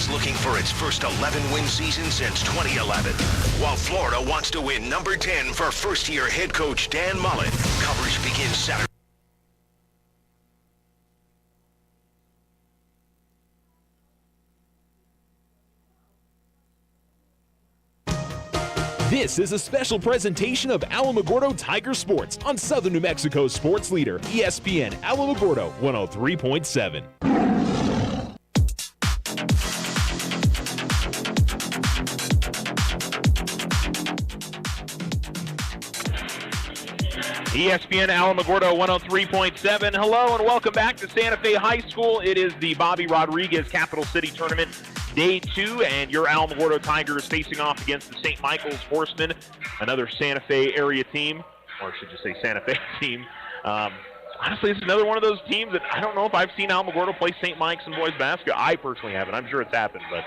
is looking for its first 11-win season since 2011. While Florida wants to win number 10 for first-year head coach Dan Mullen. Coverage begins Saturday. This is a special presentation of Alamogordo Tiger Sports on Southern New Mexico's sports leader, ESPN Alamogordo 103.7. ESPN Alamogordo 103.7. Hello and welcome back to Santa Fe High School. It is the Bobby Rodriguez Capital City Tournament Day 2, and your Alamogordo Tigers facing off against the St. Michael's Horsemen, another Santa Fe area team, or I should just say Santa Fe team. Honestly, it's another one of those teams that I don't know if I've seen Alamogordo play St. Mike's in boys basketball. I personally haven't. I'm sure it's happened, but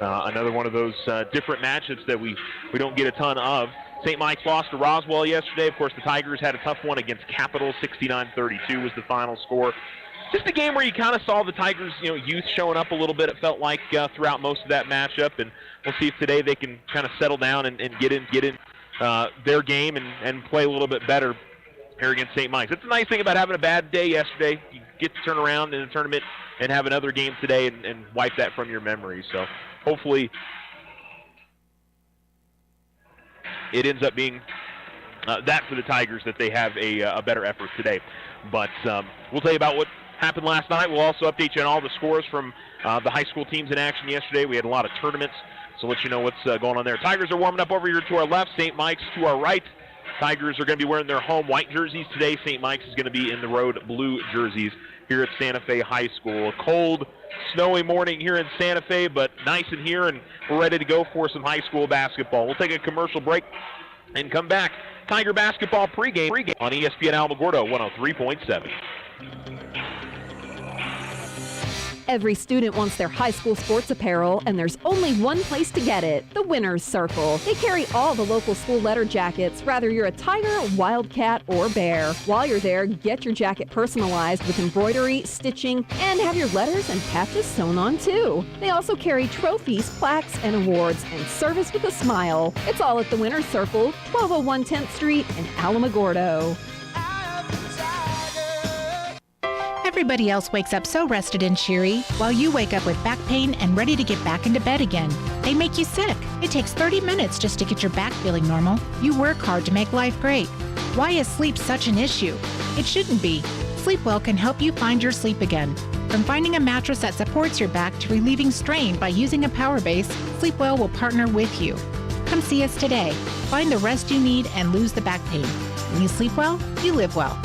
another one of those different matchups that we don't get a ton of. St. Mike's lost to Roswell yesterday. Of course, the Tigers had a tough one against Capital. 69-32 was the final score. Just a game where you kind of saw the Tigers, youth showing up a little bit, it felt like, throughout most of that matchup. And we'll see if today they can kind of settle down and get in their game and play a little bit better here against St. Mike's. It's a nice thing about having a bad day yesterday. You get to turn around in a tournament and have another game today and wipe that from your memory. So hopefully it ends up being that for the Tigers, that they have a better effort today. But we'll tell you about what happened last night. We'll also update you on all the scores from the high school teams in action yesterday. We had a lot of tournaments, so let you know what's going on there. Tigers are warming up over here to our left, St. Mike's to our right. Tigers are going to be wearing their home white jerseys today. St. Mike's is going to be in the road blue jerseys here at Santa Fe High School. A cold, snowy morning here in Santa Fe, but nice in here, and we're ready to go for some high school basketball. We'll take a commercial break and come back. Tiger basketball pregame on ESPN Alamogordo 103.7. Every student wants their high school sports apparel, and there's only one place to get it, the Winner's Circle. They carry all the local school letter jackets, whether you're a Tiger, Wildcat, or Bear. While you're there, get your jacket personalized with embroidery, stitching, and have your letters and patches sewn on too. They also carry trophies, plaques, and awards, and service with a smile. It's all at the Winner's Circle, 1201 10th Street in Alamogordo. Everybody else wakes up so rested and cheery, while you wake up with back pain and ready to get back into bed again. They make you sick. It takes 30 minutes just to get your back feeling normal. You work hard to make life great. Why is sleep such an issue? It shouldn't be. Sleep Well can help you find your sleep again. From finding a mattress that supports your back to relieving strain by using a power base, Sleep Well will partner with you. Come see us today. Find the rest you need and lose the back pain. When you sleep well, you live well.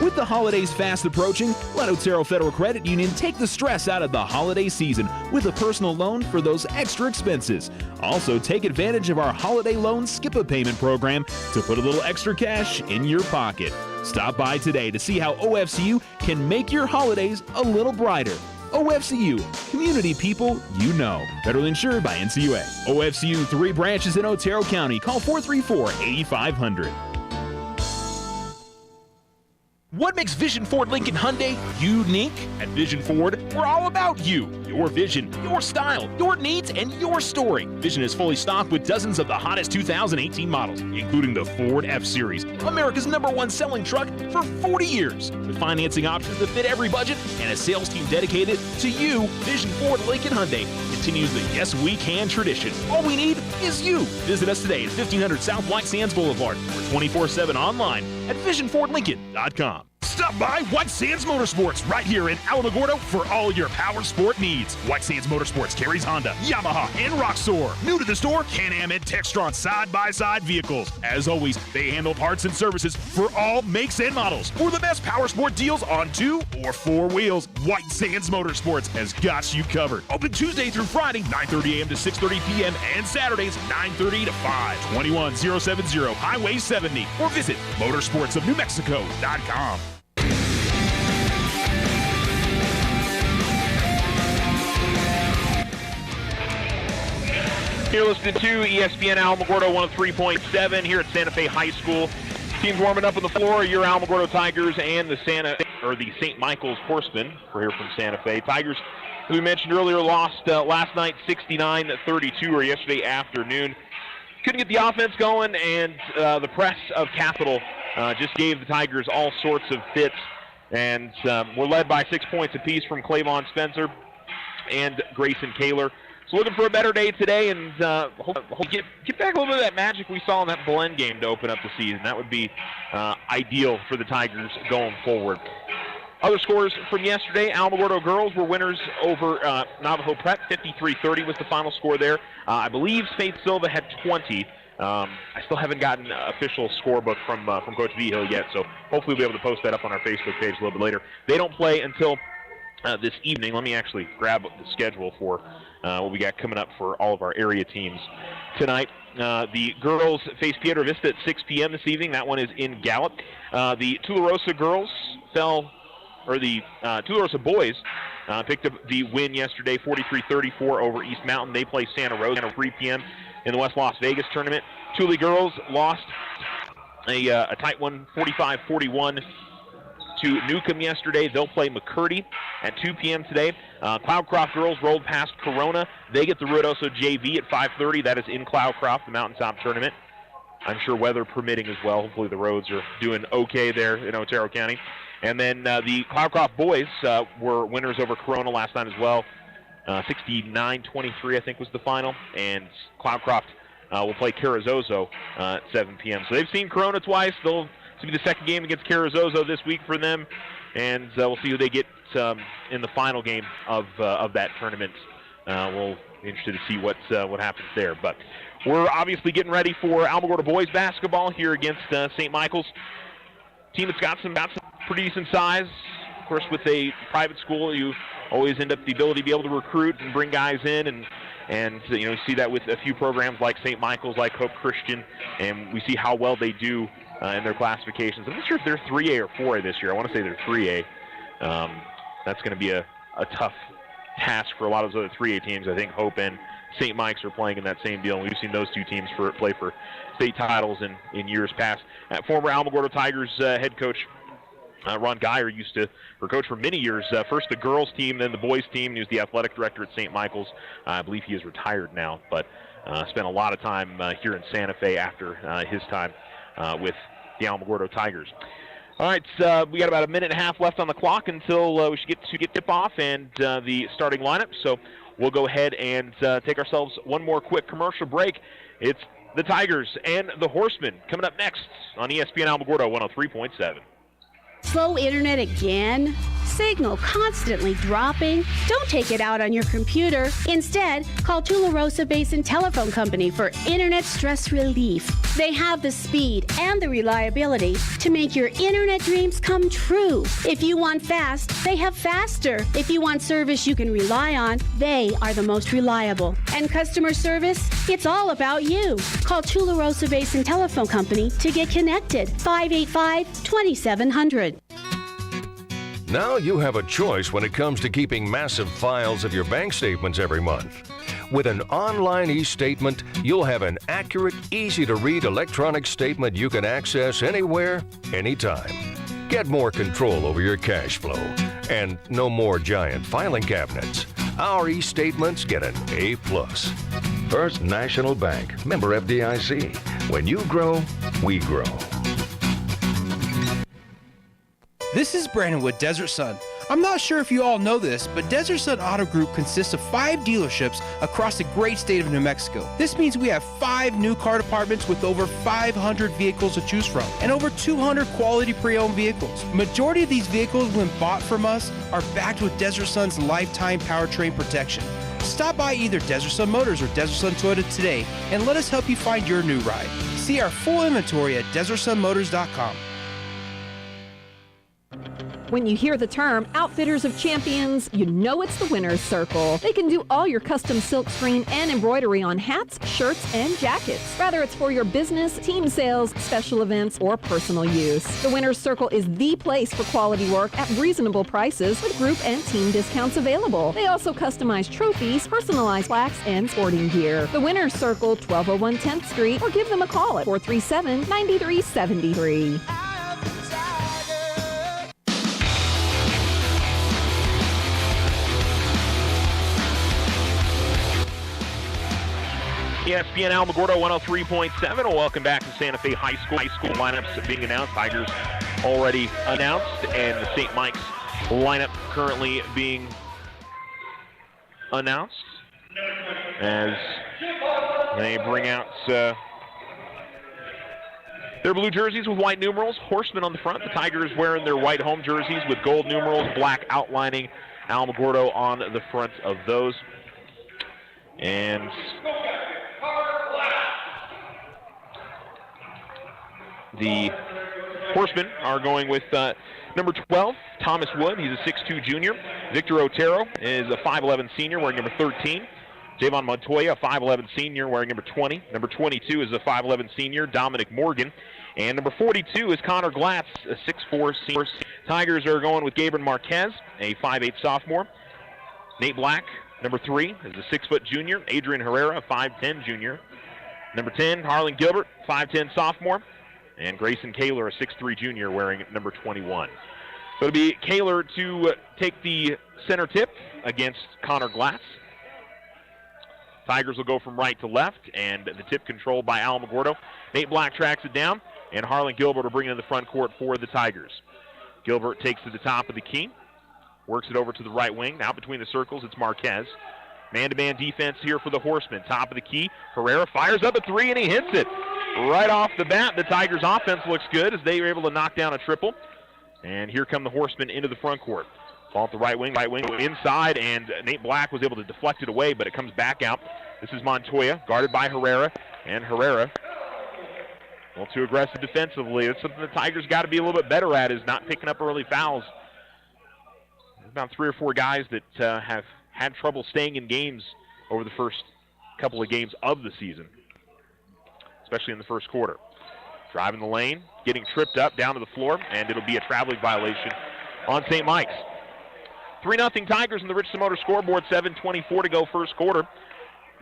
With the holidays fast approaching, let Otero Federal Credit Union take the stress out of the holiday season with a personal loan for those extra expenses. Also, take advantage of our Holiday Loan Skip-a-Payment program to put a little extra cash in your pocket. Stop by today to see how OFCU can make your holidays a little brighter. OFCU, community people you know. Federally insured by NCUA. OFCU, 3 branches in Otero County. Call 434-8500. What makes Vision Ford Lincoln Hyundai unique? At Vision Ford, we're all about you. Your vision, your style, your needs, and your story. Vision is fully stocked with dozens of the hottest 2018 models, including the Ford F-Series, America's #1 selling truck for 40 years. With financing options that fit every budget and a sales team dedicated to you, Vision Ford Lincoln Hyundai continues the Yes We Can tradition. All we need is you. Visit us today at 1500 South White Sands Boulevard or 24/7 online at visionfordlincoln.com. Stop by White Sands Motorsports right here in Alamogordo for all your power sport needs. White Sands Motorsports carries Honda, Yamaha, and Roxor. New to the store, Can-Am and Textron side-by-side vehicles. As always, they handle parts and services for all makes and models. For the best power sport deals on 2 or 4 wheels, White Sands Motorsports has got you covered. Open Tuesday through Friday, 9:30 a.m. to 6:30 p.m. and Saturdays, 9:30 to 5. 21070 Highway 70 or visit motorsportsofnewmexico.com. You're listening to ESPN Alamogordo 103.7 here at Santa Fe High School. Teams warming up on the floor. Your Alamogordo Tigers and the St. Michael's Horsemen. We're here from Santa Fe. Tigers we mentioned earlier, lost last night 69-32, or yesterday afternoon. Couldn't get the offense going, and the press of Capital just gave the Tigers all sorts of fits. And we're led by 6 points apiece from Clavon Spencer and Grayson Kaler. So looking for a better day today, and hope get back a little bit of that magic we saw in that Belen game to open up the season. That would be ideal for the Tigers going forward. Other scores from yesterday: Alamogordo girls were winners over Navajo Prep. 53-30 was the final score there. I believe Faith Silva had 20. I still haven't gotten an official scorebook from Coach Vigil yet, so hopefully we'll be able to post that up on our Facebook page a little bit later. They don't play until this evening. Let me actually grab the schedule for what we got coming up for all of our area teams tonight. The girls face Piedra Vista at 6 p.m. this evening. That one is in Gallup. The Tularosa girls the Tularosa boys picked up the win yesterday, 43-34 over East Mountain. They play Santa Rosa at 3 p.m. in the West Las Vegas tournament. Thule girls lost a tight one, 45-41 to Newcomb yesterday. They'll play McCurdy at 2 p.m. today. Cloudcroft girls rolled past Corona. They get the Ruidoso JV at 5:30. That is in Cloudcroft, the mountaintop tournament. I'm sure weather permitting as well. Hopefully the roads are doing okay there in Otero County. And then the Cloudcroft boys were winners over Corona last night as well. 69-23, I think, was the final. And Cloudcroft will play Carrizozo at 7 p.m. So they've seen Corona twice. This will be the second game against Carrizozo this week for them. And we'll see who they get in the final game of that tournament. We'll be interested to see what happens there. But we're obviously getting ready for Alamogordo boys basketball here against St. Michael's. Team that's got some pretty decent size. Of course, with a private school, you always end up the ability to be able to recruit and bring guys in, and you see that with a few programs like St. Michael's, like Hope Christian, and we see how well they do in their classifications. I'm not sure if they're 3A or 4A this year. I want to say they're 3A. That's going to be a tough task for a lot of those other 3A teams. I think Hope and St. Mike's are playing in that same deal, and we've seen those two teams play for state titles in years past. Former Alamogordo Tigers head coach Ron Geyer used to coach for many years, first the girls team, then the boys team. He was the athletic director at St. Michael's. I believe he is retired now, but spent a lot of time here in Santa Fe after his time with the Alamogordo Tigers. All right, we got about a minute and a half left on the clock until we should get tip-off and the starting lineup. So we'll go ahead and take ourselves one more quick commercial break. It's the Tigers and the Horsemen coming up next on ESPN Alamogordo 103.7. Slow internet again? Signal constantly dropping? Don't take it out on your computer. Instead, call Tularosa Basin Telephone Company for internet stress relief. They have the speed and the reliability to make your internet dreams come true. If you want fast, they have faster. If you want service you can rely on, they are the most reliable. And customer service? It's all about you. Call Tularosa Basin Telephone Company to get connected. 585-2700. Now you have a choice when it comes to keeping massive files of your bank statements every month. With an online e-statement, you'll have an accurate, easy-to-read electronic statement you can access anywhere, anytime. Get more control over your cash flow. And no more giant filing cabinets. Our e-statements get an A+. First National Bank, member FDIC. When you grow, we grow. This is Brandon with Desert Sun. I'm not sure if you all know this, but Desert Sun Auto Group consists of 5 dealerships across the great state of New Mexico. This means we have 5 new car departments with over 500 vehicles to choose from and over 200 quality pre-owned vehicles. Majority of these vehicles, when bought from us, are backed with Desert Sun's lifetime powertrain protection. Stop by either Desert Sun Motors or Desert Sun Toyota today and let us help you find your new ride. See our full inventory at DesertSunMotors.com. When you hear the term Outfitters of Champions, you know it's the Winner's Circle. They can do all your custom silk screen and embroidery on hats, shirts, and jackets. Whether it's for your business, team sales, special events, or personal use. The Winner's Circle is the place for quality work at reasonable prices with group and team discounts available. They also customize trophies, personalized plaques, and sporting gear. The Winner's Circle, 1201 10th Street, or give them a call at 437-9373. ESPN Alamogordo 103.7. Welcome back to Santa Fe High School. High school lineups being announced. Tigers already announced, and the St. Mike's lineup currently being announced as they bring out their blue jerseys with white numerals. Horsemen on the front. The Tigers wearing their white home jerseys with gold numerals, black outlining Alamogordo on the front of those. And the Horsemen are going with number 12, Thomas Wood. He's a 6'2 junior. Victor Otero is a 5'11 senior wearing number 13. Javon Montoya, a 5'11 senior wearing number 20. Number 22 is a 5'11 senior, Dominic Morgan. And number 42 is Connor Glatz, a 6'4 senior. Tigers are going with Gabriel Marquez, a 5'8 sophomore. Nate Black, number 3, is a 6' junior. Adrian Herrera, a 5'10 junior. Number 10, Harlan Gilbert, 5'10 sophomore. And Grayson Kaler, a 6'3 junior, wearing number 21. So it'll be Kaler to take the center tip against Connor Glatz. Tigers will go from right to left, and the tip controlled by Alamogordo. Nate Black tracks it down, and Harlan Gilbert will bring it in the front court for the Tigers. Gilbert takes to the top of the key, works it over to the right wing. Now between the circles, it's Marquez. Man-to-man defense here for the Horsemen. Top of the key, Herrera fires up a 3, and he hits it. Right off the bat, the Tigers' offense looks good as they were able to knock down a triple. And here come the Horsemen into the front court. Ball at the right wing inside, and Nate Black was able to deflect it away, but it comes back out. This is Montoya, guarded by Herrera, and Herrera a little too aggressive defensively. That's something the Tigers got to be a little bit better at, is not picking up early fouls. There's about 3 or 4 guys that have had trouble staying in games over the first couple of games of the season, especially in the first quarter. Driving the lane, getting tripped up down to the floor, and it'll be a traveling violation on St. Mike's. 3-0 Tigers on the Richardson Motor scoreboard, 7:24 to go first quarter.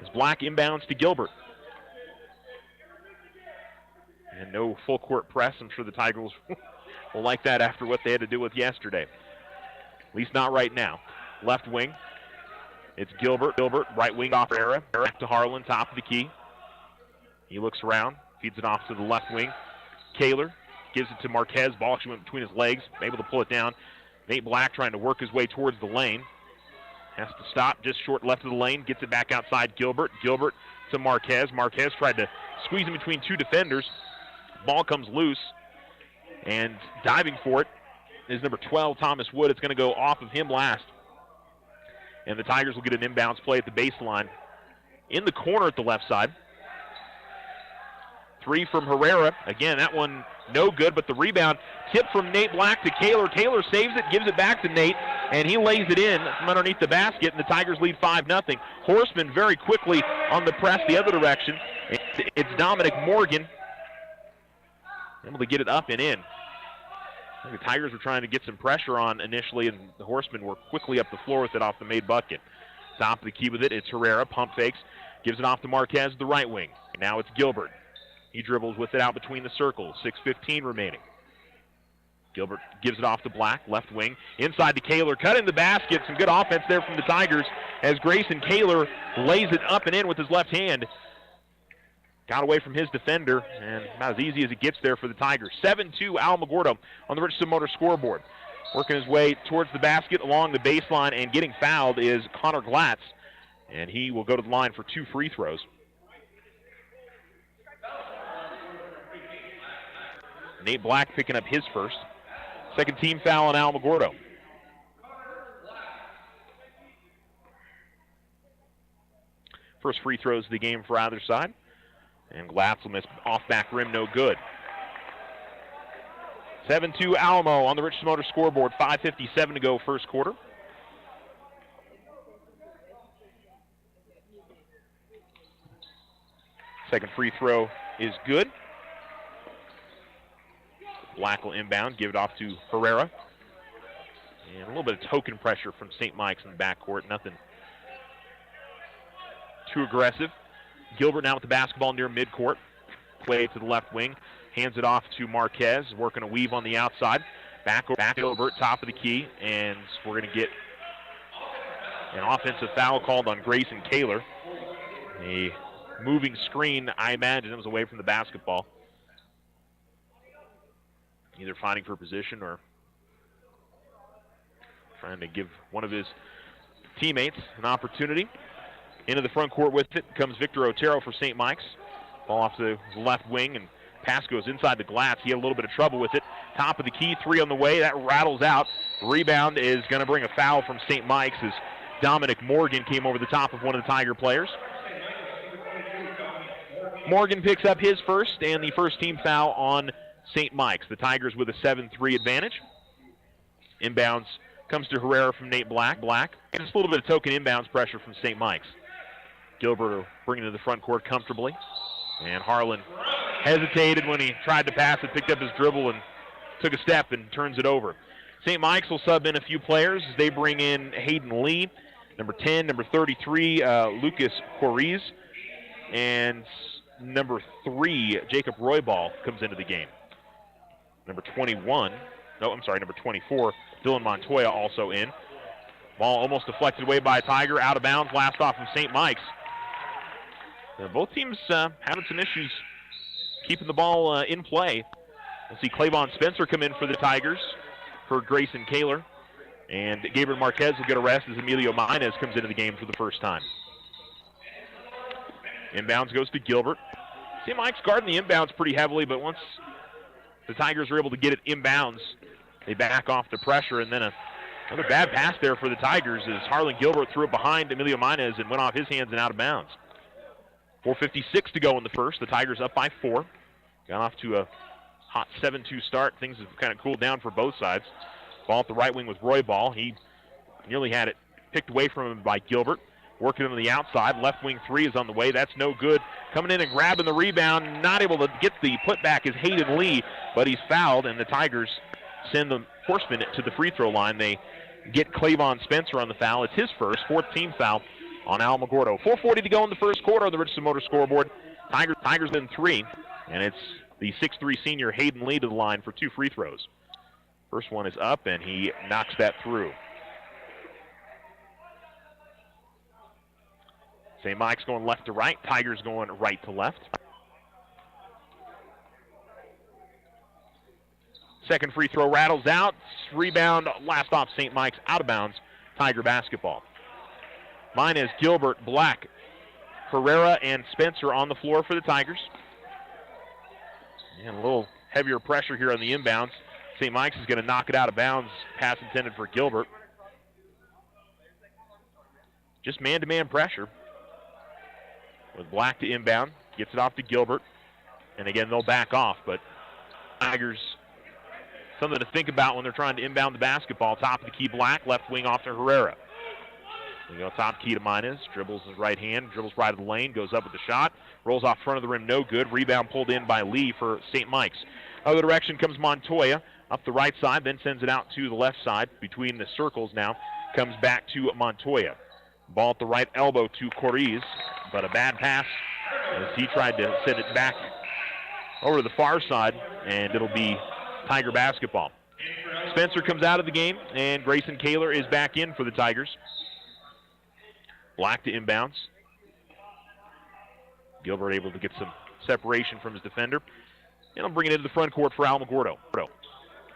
As Black inbounds to Gilbert. And no full court press. I'm sure the Tigers will like that after what they had to do with yesterday. At least not right now. Left wing, it's Gilbert. Right wing off Herrera. Back to Harlan, top of the key. He looks around, feeds it off to the left wing. Kaler gives it to Marquez. Ball actually went between his legs, able to pull it down. Nate Black trying to work his way towards the lane. Has to stop just short left of the lane. Gets it back outside Gilbert. Gilbert to Marquez. Marquez tried to squeeze in between 2 defenders. Ball comes loose. And diving for it is number 12, Thomas Wood. It's going to go off of him last. And the Tigers will get an inbounds play at the baseline. In the corner at the left side. 3 from Herrera. Again, that one no good, but the rebound tipped from Nate Black to Kaler. Kaler saves it, gives it back to Nate, and he lays it in from underneath the basket, and the Tigers lead 5-0. Horsemen very quickly on the press the other direction. It's Dominic Morgan able to get it up and in. I think the Tigers were trying to get some pressure on initially, and the Horsemen were quickly up the floor with it off the made bucket. Top of the key with it, it's Herrera, pump fakes, gives it off to Marquez, the right wing. Now it's Gilbert. He dribbles with it out between the circles, 6:15 remaining. Gilbert gives it off to Black, left wing, inside to Kaler, cut in the basket, some good offense there from the Tigers as Grayson Kaler lays it up and in with his left hand. Got away from his defender, and about as easy as it gets there for the Tigers. 7-2 Alamogordo on the Richardson Motor scoreboard. Working his way towards the basket along the baseline and getting fouled is Connor Glatz, and he will go to the line for 2 free throws. Nate Black picking up his first. Second team foul on Alamogordo. First free throws of the game for either side. And Glatz will miss off back rim, no good. 7-2 Alamo on the Richardson Motor scoreboard. 5:57 to go first quarter. Second free throw is good. Black will inbound, give it off to Herrera. And a little bit of token pressure from St. Mike's in the backcourt. Nothing too aggressive. Gilbert now with the basketball near midcourt. Play to the left wing. Hands it off to Marquez. Working a weave on the outside. Back over, top of the key. And we're going to get an offensive foul called on Grayson Kaler. A moving screen, I imagine it was away from the basketball. Either fighting for position or trying to give one of his teammates an opportunity. Into the front court with it comes Victor Otero for St. Mike's. Ball off the left wing, and pass goes inside the glass. He had a little bit of trouble with it. Top of the key, 3 on the way. That rattles out. Rebound is going to bring a foul from St. Mike's as Dominic Morgan came over the top of one of the Tiger players. Morgan picks up his first and the first team foul on St. Mike's. The Tigers with a 7-3 advantage. Inbounds comes to Herrera from Nate Black. And just a little bit of token inbounds pressure from St. Mike's. Gilbert will bring it to the front court comfortably. And Harlan hesitated when he tried to pass it, picked up his dribble and took a step and turns it over. St. Mike's will sub in a few players as they bring in Hayden Lee, number 10, number 33, Lucas Coriz, and number 3, Jacob Roybal comes into the game. Number 24, Dylan Montoya also in. Ball almost deflected away by a Tiger, out of bounds, last off from St. Mike's. Now, both teams having some issues keeping the ball in play. We'll see Clavon Spencer come in for the Tigers for Grayson Kaler. And Gabriel Marquez will get a rest as Emilio Minez comes into the game for the first time. Inbounds goes to Gilbert. St. Mike's guarding the inbounds pretty heavily, but once the Tigers are able to get it inbounds, they back off the pressure, and then another bad pass there for the Tigers as Harlan Gilbert threw it behind Emilio Minez and went off his hands and out of bounds. 4:56 to go in the first. The Tigers up by 4. Got off to a hot 7-2 start. Things have kind of cooled down for both sides. Ball at the right wing with Roybal. He nearly had it picked away from him by Gilbert. Working him on the outside. Left wing 3 is on the way. That's no good. Coming in and grabbing the rebound. Not able to get the putback is Hayden Lee, but he's fouled, and the Tigers send the Horsemen to the free throw line. They get Clavon Spencer on the foul. It's his first, 4th team foul on Alamogordo. 4:40 to go in the first quarter on the Richardson Motor scoreboard. Tigers in 3, and it's the 6'3 senior Hayden Lee to the line for 2 free throws. First one is up, and he knocks that through. St. Mike's going left to right. Tigers going right to left. Second free throw rattles out. Rebound, last off St. Mike's, out of bounds. Tiger basketball. Minez, Gilbert, Black, Herrera, and Spencer on the floor for the Tigers. And a little heavier pressure here on the inbounds. St. Mike's is going to knock it out of bounds. Pass intended for Gilbert. Just man-to-man pressure. With Black to inbound. Gets it off to Gilbert. And again, they'll back off. But Tigers, something to think about when they're trying to inbound the basketball. Top of the key, Black. Left wing off to Herrera. We go top key to Minez. Dribbles his right hand. Dribbles right of the lane. Goes up with the shot. Rolls off front of the rim. No good. Rebound pulled in by Lee for St. Mike's. Other direction comes Montoya. Up the right side. Then sends it out to the left side. Between the circles now. Comes back to Montoya. Ball at the right elbow to Coriz. But a bad pass as he tried to send it back over to the far side. And it'll be Tiger basketball. Spencer comes out of the game. And Grayson Kaler is back in for the Tigers. Black to inbounds. Gilbert able to get some separation from his defender. And he'll bring it into the front court for Alamogordo.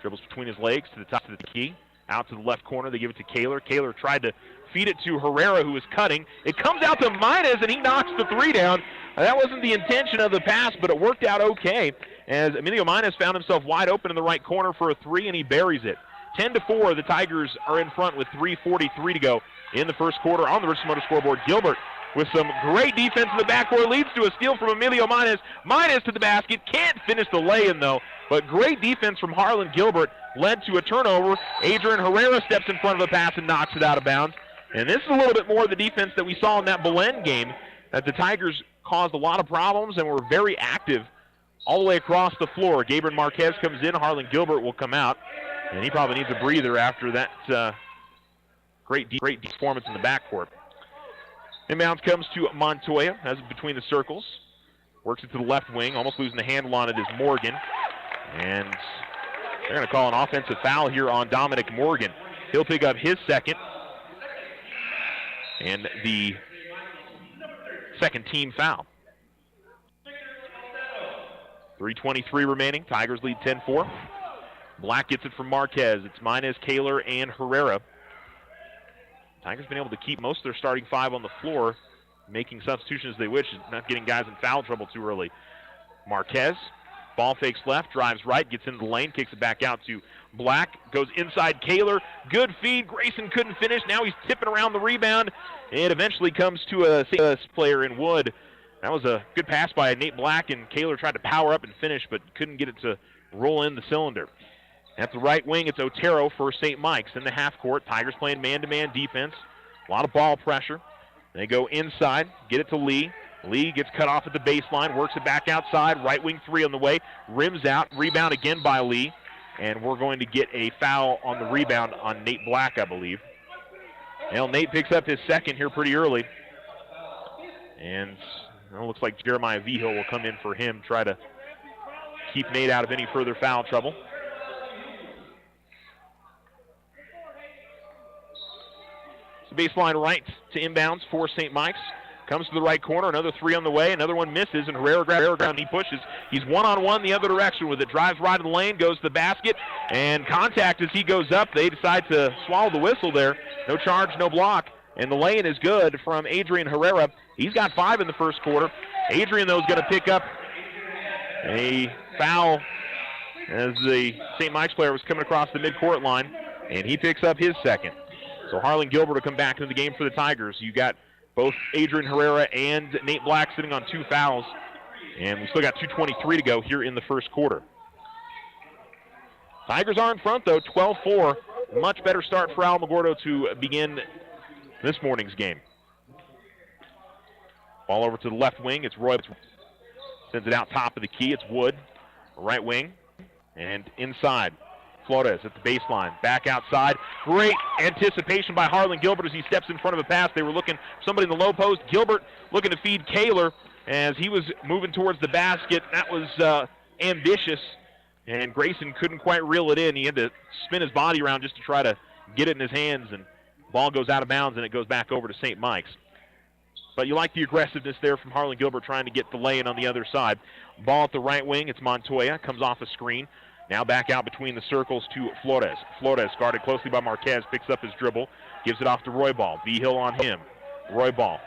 Dribbles between his legs to the top of the key. Out to the left corner. They give it to Kaler. Kaler tried to feed it to Herrera, who was cutting. It comes out to Minez, and he knocks the 3 down. That wasn't the intention of the pass, but it worked out okay as Emilio Minez found himself wide open in the right corner for a 3, and he buries it. 10-4, the Tigers are in front with 3:43 to go in the first quarter on the Richardson Motor scoreboard. Gilbert with some great defense in the backcourt leads to a steal from Emilio Minez. Minez to the basket, can't finish the lay-in though, but great defense from Harlan Gilbert led to a turnover. Adrian Herrera steps in front of the pass and knocks it out of bounds. And this is a little bit more of the defense that we saw in that Belen game, that the Tigers caused a lot of problems and were very active all the way across the floor. Gabriel Marquez comes in, Harlan Gilbert will come out, and he probably needs a breather after that great performance in the backcourt. Inbounds comes to Montoya, has it between the circles. Works it to the left wing, almost losing the handle on it is Morgan. And they're going to call an offensive foul here on Dominic Morgan. He'll pick up his second. And the second team foul. 3:23 remaining. Tigers lead 10-4. Black gets it from Marquez. It's Minez, Kaler, and Herrera. Tigers been able to keep most of their starting five on the floor, making substitutions as they wish, not getting guys in foul trouble too early. Marquez, ball fakes left, drives right, gets into the lane, kicks it back out to Black, goes inside Kaler. Good feed. Grayson couldn't finish. Now he's tipping around the rebound. It eventually comes to a player in Wood. That was a good pass by Nate Black, and Kaler tried to power up and finish, but couldn't get it to roll in the cylinder. At the right wing, it's Otero for St. Mike's in the half court. Tigers playing man-to-man defense. A lot of ball pressure. They go inside, get it to Lee. Lee gets cut off at the baseline, works it back outside. Right wing three on the way. Rims out, rebound again by Lee. And we're going to get a foul on the rebound on Nate Black, I believe. Well, Nate picks up his second here pretty early. And it looks like Jeremiah Vigil will come in for him, try to keep Nate out of any further foul trouble. Baseline right to inbounds for St. Mike's. Comes to the right corner, another three on the way, another one misses, and Herrera grabs ground. He pushes. He's one-on-one the other direction with it. Drives right in the lane, goes to the basket, and contact as he goes up. They decide to swallow the whistle there. No charge, no block, and the lane is good from Adrian Herrera. He's got 5 in the first quarter. Adrian, though, is going to pick up a foul as the St. Mike's player was coming across the midcourt line, and he picks up his second. So Harlan Gilbert will come back into the game for the Tigers. You got both Adrian Herrera and Nate Black sitting on 2 fouls. And we still got 2:23 to go here in the first quarter. Tigers are in front, though, 12-4. Much better start for Alamogordo to begin this morning's game. Ball over to the left wing. It's Roy. Sends it out top of the key. It's Wood. Right wing. And inside. Flores at the baseline, back outside. Great anticipation by Harlan Gilbert as he steps in front of a pass. They were looking for somebody in the low post. Gilbert looking to feed Kaler as he was moving towards the basket. That was ambitious, and Grayson couldn't quite reel it in. He had to spin his body around just to try to get it in his hands, and the ball goes out of bounds, and it goes back over to St. Mike's. But you like the aggressiveness there from Harlan Gilbert trying to get the lay-in on the other side. Ball at the right wing. It's Montoya. Comes off a screen. Now back out between the circles to Flores. Flores, guarded closely by Marquez, picks up his dribble, gives it off to Roybal. Vigil on him. Roybal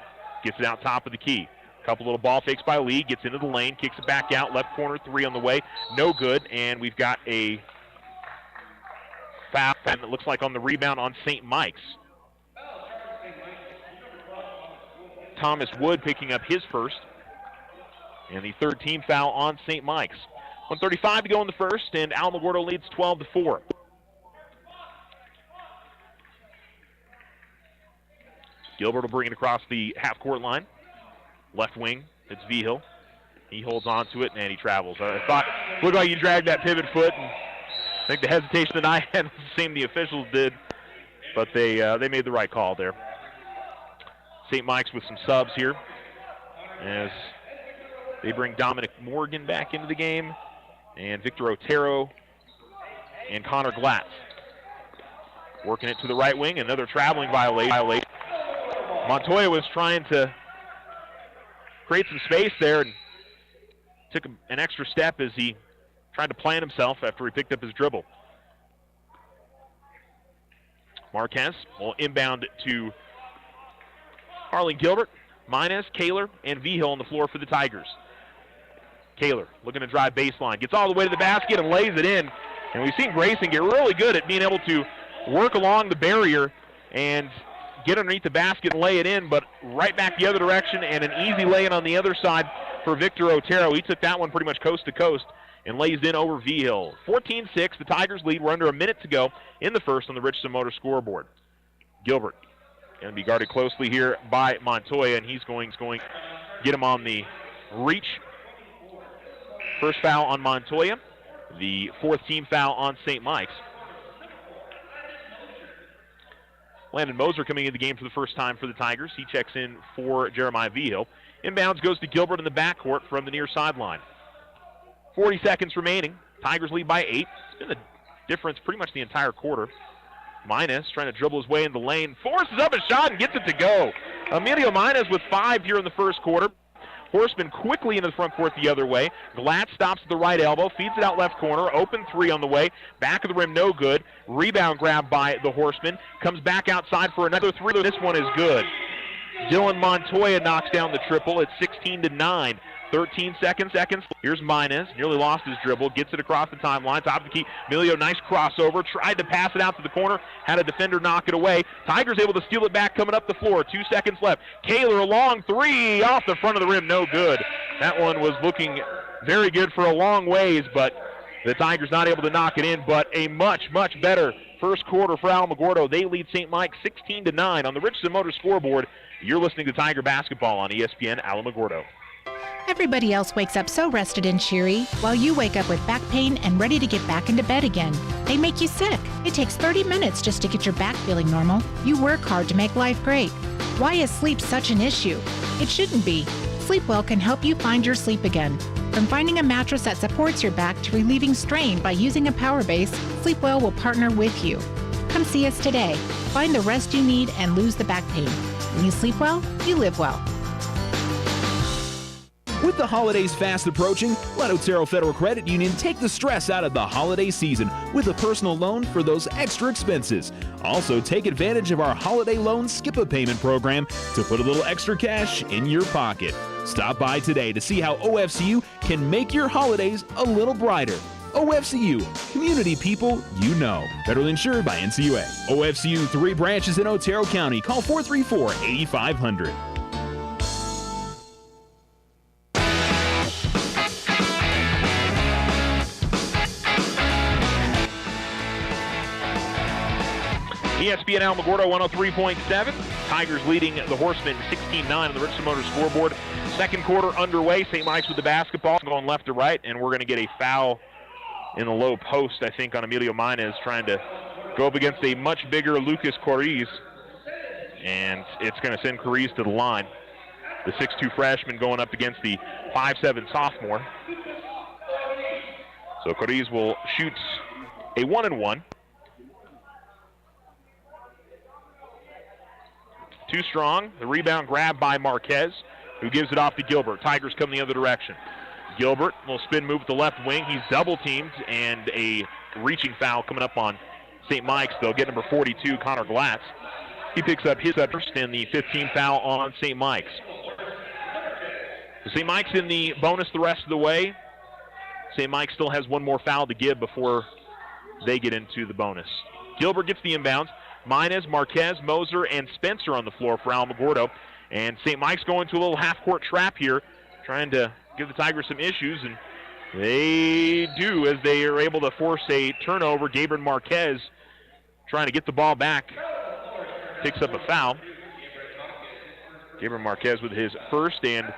gets it out top of the key. Couple little ball fakes by Lee, gets into the lane, kicks it back out, left corner, 3 on the way. No good, and we've got a foul, and it looks like on the rebound on St. Mike's. Thomas Wood picking up his first, and the third team foul on St. Mike's. 1:35 to go in the first, and Alamogordo leads 12-4. Gilbert will bring it across the half-court line. Left wing, it's Vigil. He holds on to it, and he travels. I thought, looked like he dragged that pivot foot, and I think the hesitation that I had was the same the officials did, but they made the right call there. St. Mike's with some subs here as they bring Dominic Morgan back into the game, and Victor Otero and Connor Glatz. Working it to the right wing, another traveling violation. Montoya was trying to create some space there and took an extra step as he tried to plant himself after he picked up his dribble. Marquez will inbound to Harlan Gilbert, Minez, Kaler, and Vigil on the floor for the Tigers. Kaler looking to drive baseline, gets all the way to the basket and lays it in. And we've seen Grayson get really good at being able to work along the barrier and get underneath the basket and lay it in, but right back the other direction and an easy lay-in on the other side for Victor Otero. He took that one pretty much coast to coast and lays in over Vigil. 14-6, the Tigers lead. We're under a minute to go in the first on the Richardson Motor scoreboard. Gilbert going to be guarded closely here by Montoya, and he's going to get him on the reach. First foul on Montoya, the fourth team foul on St. Mike's. Landon Moser coming into the game for the first time for the Tigers. He checks in for Jeremiah Vigil. Inbounds goes to Gilbert in the backcourt from the near sideline. 40 seconds remaining. Tigers lead by 8. It's been the difference pretty much the entire quarter. Minez trying to dribble his way in the lane. Forces up a shot and gets it to go. Emilio Minez with 5 here in the first quarter. Horseman quickly into the front court the other way. Glatt stops at the right elbow, feeds it out left corner. Open three on the way. Back of the rim, no good. Rebound grab by the Horseman. Comes back outside for another three. This one is good. Dylan Montoya knocks down the triple. It's 16-9. 13 seconds. Here's Minez. Nearly lost his dribble. Gets it across the timeline. Top of the key. Emilio, nice crossover. Tried to pass it out to the corner. Had a defender knock it away. Tigers able to steal it back coming up the floor. 2 seconds left. Kaler a long three off the front of the rim. No good. That one was looking very good for a long ways, but the Tigers not able to knock it in. But a much, much better first quarter for Alamogordo. They lead St. Mike 16-9 on the Richardson Motors scoreboard. You're listening to Tiger Basketball on ESPN Alamogordo. Everybody else wakes up so rested and cheery, while you wake up with back pain and ready to get back into bed again. They make you sick. It takes 30 minutes just to get your back feeling normal. You work hard to make life great. Why is sleep such an issue? It shouldn't be. Sleep Well can help you find your sleep again. From finding a mattress that supports your back to relieving strain by using a power base, Sleep Well will partner with you. Come see us today. Find the rest you need and lose the back pain. When you sleep well, you live well. With the holidays fast approaching, let Otero Federal Credit Union take the stress out of the holiday season with a personal loan for those extra expenses. Also, take advantage of our holiday loan skip-a-payment program to put a little extra cash in your pocket. Stop by today to see how OFCU can make your holidays a little brighter. OFCU, community people you know. Federally insured by NCUA. OFCU, 3 branches in Otero County. Call 434-8500. ESPN Alamogordo 103.7. Tigers leading the Horsemen 16-9 on the Richardson Motors scoreboard. Second quarter underway. St. Mike's with the basketball going left to right, and we're going to get a foul in the low post, I think, on Emilio Minez, trying to go up against a much bigger Lucas Coriz, and it's going to send Coriz to the line. The 6'2 freshman going up against the 5'7 sophomore. So Coriz will shoot a 1-and-1. Too strong. The rebound grabbed by Marquez, who gives it off to Gilbert. Tigers come the other direction. Gilbert will spin move to the left wing. He's double teamed, and a reaching foul coming up on St. Mike's. They'll get number 42, Connor Glatz. He picks up his first and the 15th foul on St. Mike's. St. Mike's in the bonus the rest of the way. St. Mike's still has one more foul to give before they get into the bonus. Gilbert gets the inbounds. Minez, Marquez, Moser, and Spencer on the floor for Alamogordo. And St. Mike's going to a little half-court trap here, trying to give the Tigers some issues, and they do as they are able to force a turnover. Gabriel Marquez trying to get the ball back, picks up a foul. Gabriel Marquez with his first, and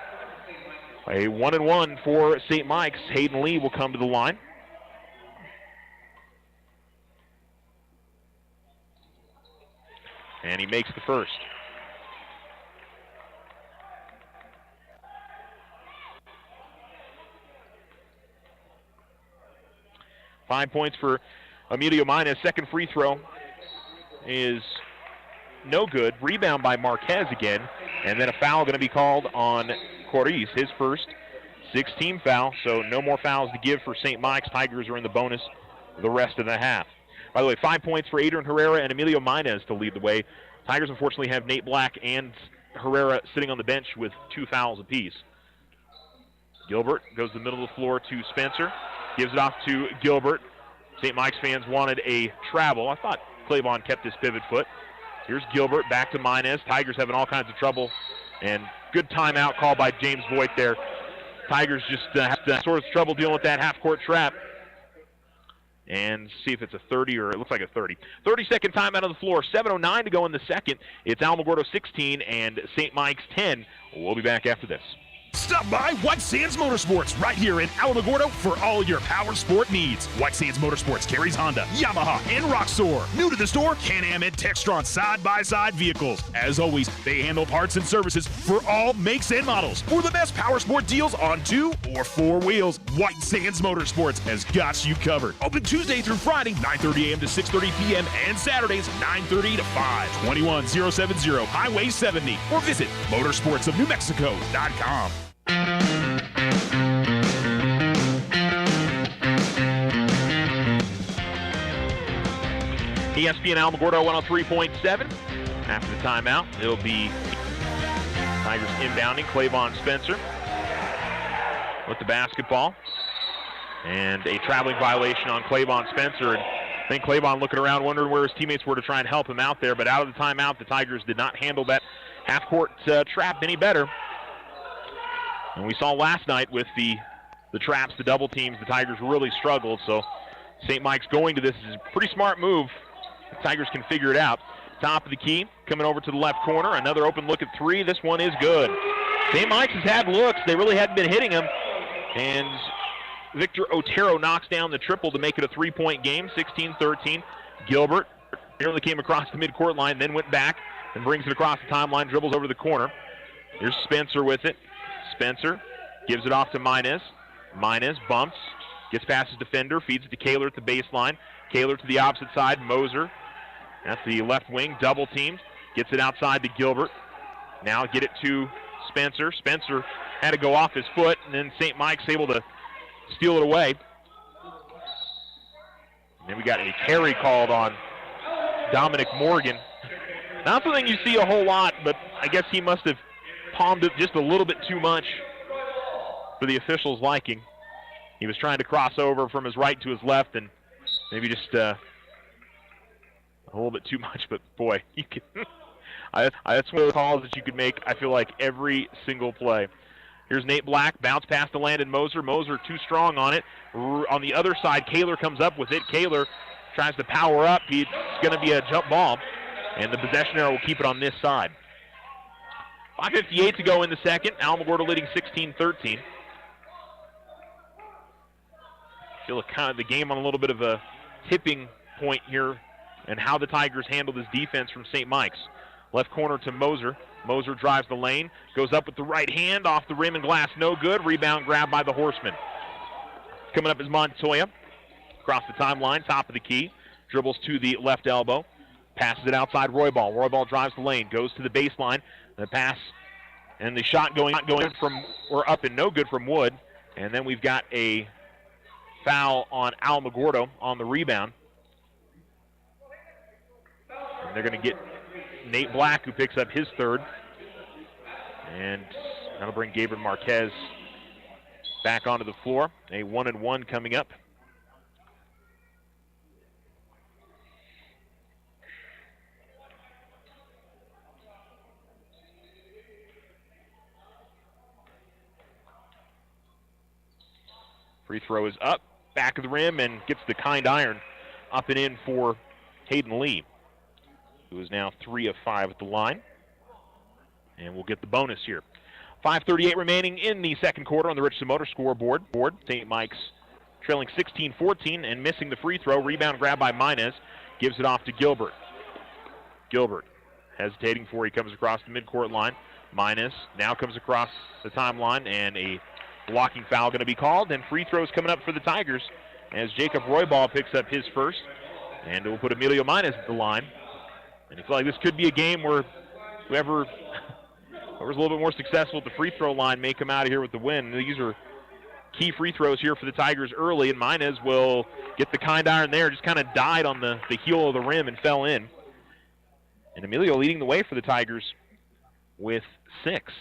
a 1-and-1 for St. Mike's. Hayden Lee will come to the line. And he makes the first. Five points for Emilio Minez. Second free throw is no good. Rebound by Marquez again. And then a foul going to be called on Coriz, his first 16 foul. So no more fouls to give for St. Mike's. Tigers are in the bonus the rest of the half. By the way, 5 points for Adrian Herrera and Emilio Minez to lead the way. Tigers unfortunately have Nate Black and Herrera sitting on the bench with 2 fouls apiece. Gilbert goes to the middle of the floor to Spencer. Gives it off to Gilbert. St. Mike's fans wanted a travel. I thought Clavon kept his pivot foot. Here's Gilbert back to Minez. Tigers having all kinds of trouble. And good timeout call by James Voigt there. Tigers just have to sort of trouble dealing with that half-court trap. And see if it's a 30 or it looks like a 30. 30-second timeout on the floor. 7:09 to go in the second. It's Alamogordo 16 and St. Mike's 10. We'll be back after this. Stop by White Sands Motorsports right here in Alamogordo for all your power sport needs. White Sands Motorsports carries Honda, Yamaha, and Roxor. New to the store, Can-Am and Textron side-by-side vehicles. As always, they handle parts and services for all makes and models. For the best power sport deals on 2 or 4 wheels, White Sands Motorsports has got you covered. Open Tuesday through Friday, 9:30 a.m. to 6:30 p.m. and Saturdays, 9:30 to 5. 21070 Highway 70 or visit motorsportsofnewmexico.com. ESPN Alamogordo 103.7. After the timeout, it'll be Tigers inbounding. Clavon Spencer with the basketball. And a traveling violation on Clavon Spencer. And I think Clavon looking around wondering where his teammates were to try and help him out there. But out of the timeout, the Tigers did not handle that half-court trap any better. And we saw last night with the traps, the double teams, the Tigers really struggled. So St. Mike's going to this is a pretty smart move. The Tigers can figure it out. Top of the key, coming over to the left corner. Another open look at three. This one is good. St. Mike's has had looks. They really hadn't been hitting them. And Victor Otero knocks down the triple to make it a three-point game, 16-13. Gilbert nearly came across the midcourt line, then went back and brings it across the timeline, dribbles over the corner. Here's Spencer with it. Spencer gives it off to Minez. Minez bumps, gets past his defender, feeds it to Kaler at the baseline. Kaler to the opposite side. Moser at the left wing, double teamed. Gets it outside to Gilbert. Now get it to Spencer. Spencer had to go off his foot, and then St. Mike's able to steal it away. And then we got a carry called on Dominic Morgan. Not something you see a whole lot, but I guess he must have palmed it just a little bit too much for the officials' liking. He was trying to cross over from his right to his left, and maybe just a little bit too much, but boy, you can that's one of those calls that you could make, I feel like, every single play. Here's Nate Black, bounce pass to Landon Moser. Moser too strong on it. On the other side, Kaler comes up with it. Kaler tries to power up. It's going to be a jump ball, and the possession arrow will keep it on this side. 5:58 to go in the second. Alamogordo leading 16-13. I feel like kind of the game on a little bit of a tipping point here and how the Tigers handle this defense from St. Mike's. Left corner to Moser. Moser drives the lane, goes up with the right hand, off the rim and glass, no good. Rebound grab by the Horseman. Coming up is Montoya. Across the timeline, top of the key. Dribbles to the left elbow. Passes it outside Roybal. Roybal drives the lane, goes to the baseline. The pass and the shot going from, or up and no good from Wood. And then we've got a foul on Alamogordo on the rebound. And they're going to get Nate Black, who picks up his third. And that'll bring Gabriel Marquez back onto the floor. A 1-and-1 coming up. Free throw is up, back of the rim, and gets the kind iron up and in for Hayden Lee, who is now 3 of 5 at the line. And we'll get the bonus here. 5:38 remaining in the second quarter on the Richardson Motor scoreboard. St. Mike's trailing 16-14 and missing the free throw. Rebound grab by Minez. Gives it off to Gilbert. Gilbert hesitating before he comes across the midcourt line. Minez now comes across the timeline, and a blocking foul going to be called. And free throws coming up for the Tigers as Jacob Roybal picks up his first. And it will put Emilio Minez at the line. And I feel like this could be a game where whoever's a little bit more successful at the free throw line may come out of here with the win. These are key free throws here for the Tigers early, and Minez will get the kind iron there. Just kind of died on the heel of the rim and fell in. And Emilio leading the way for the Tigers with 6.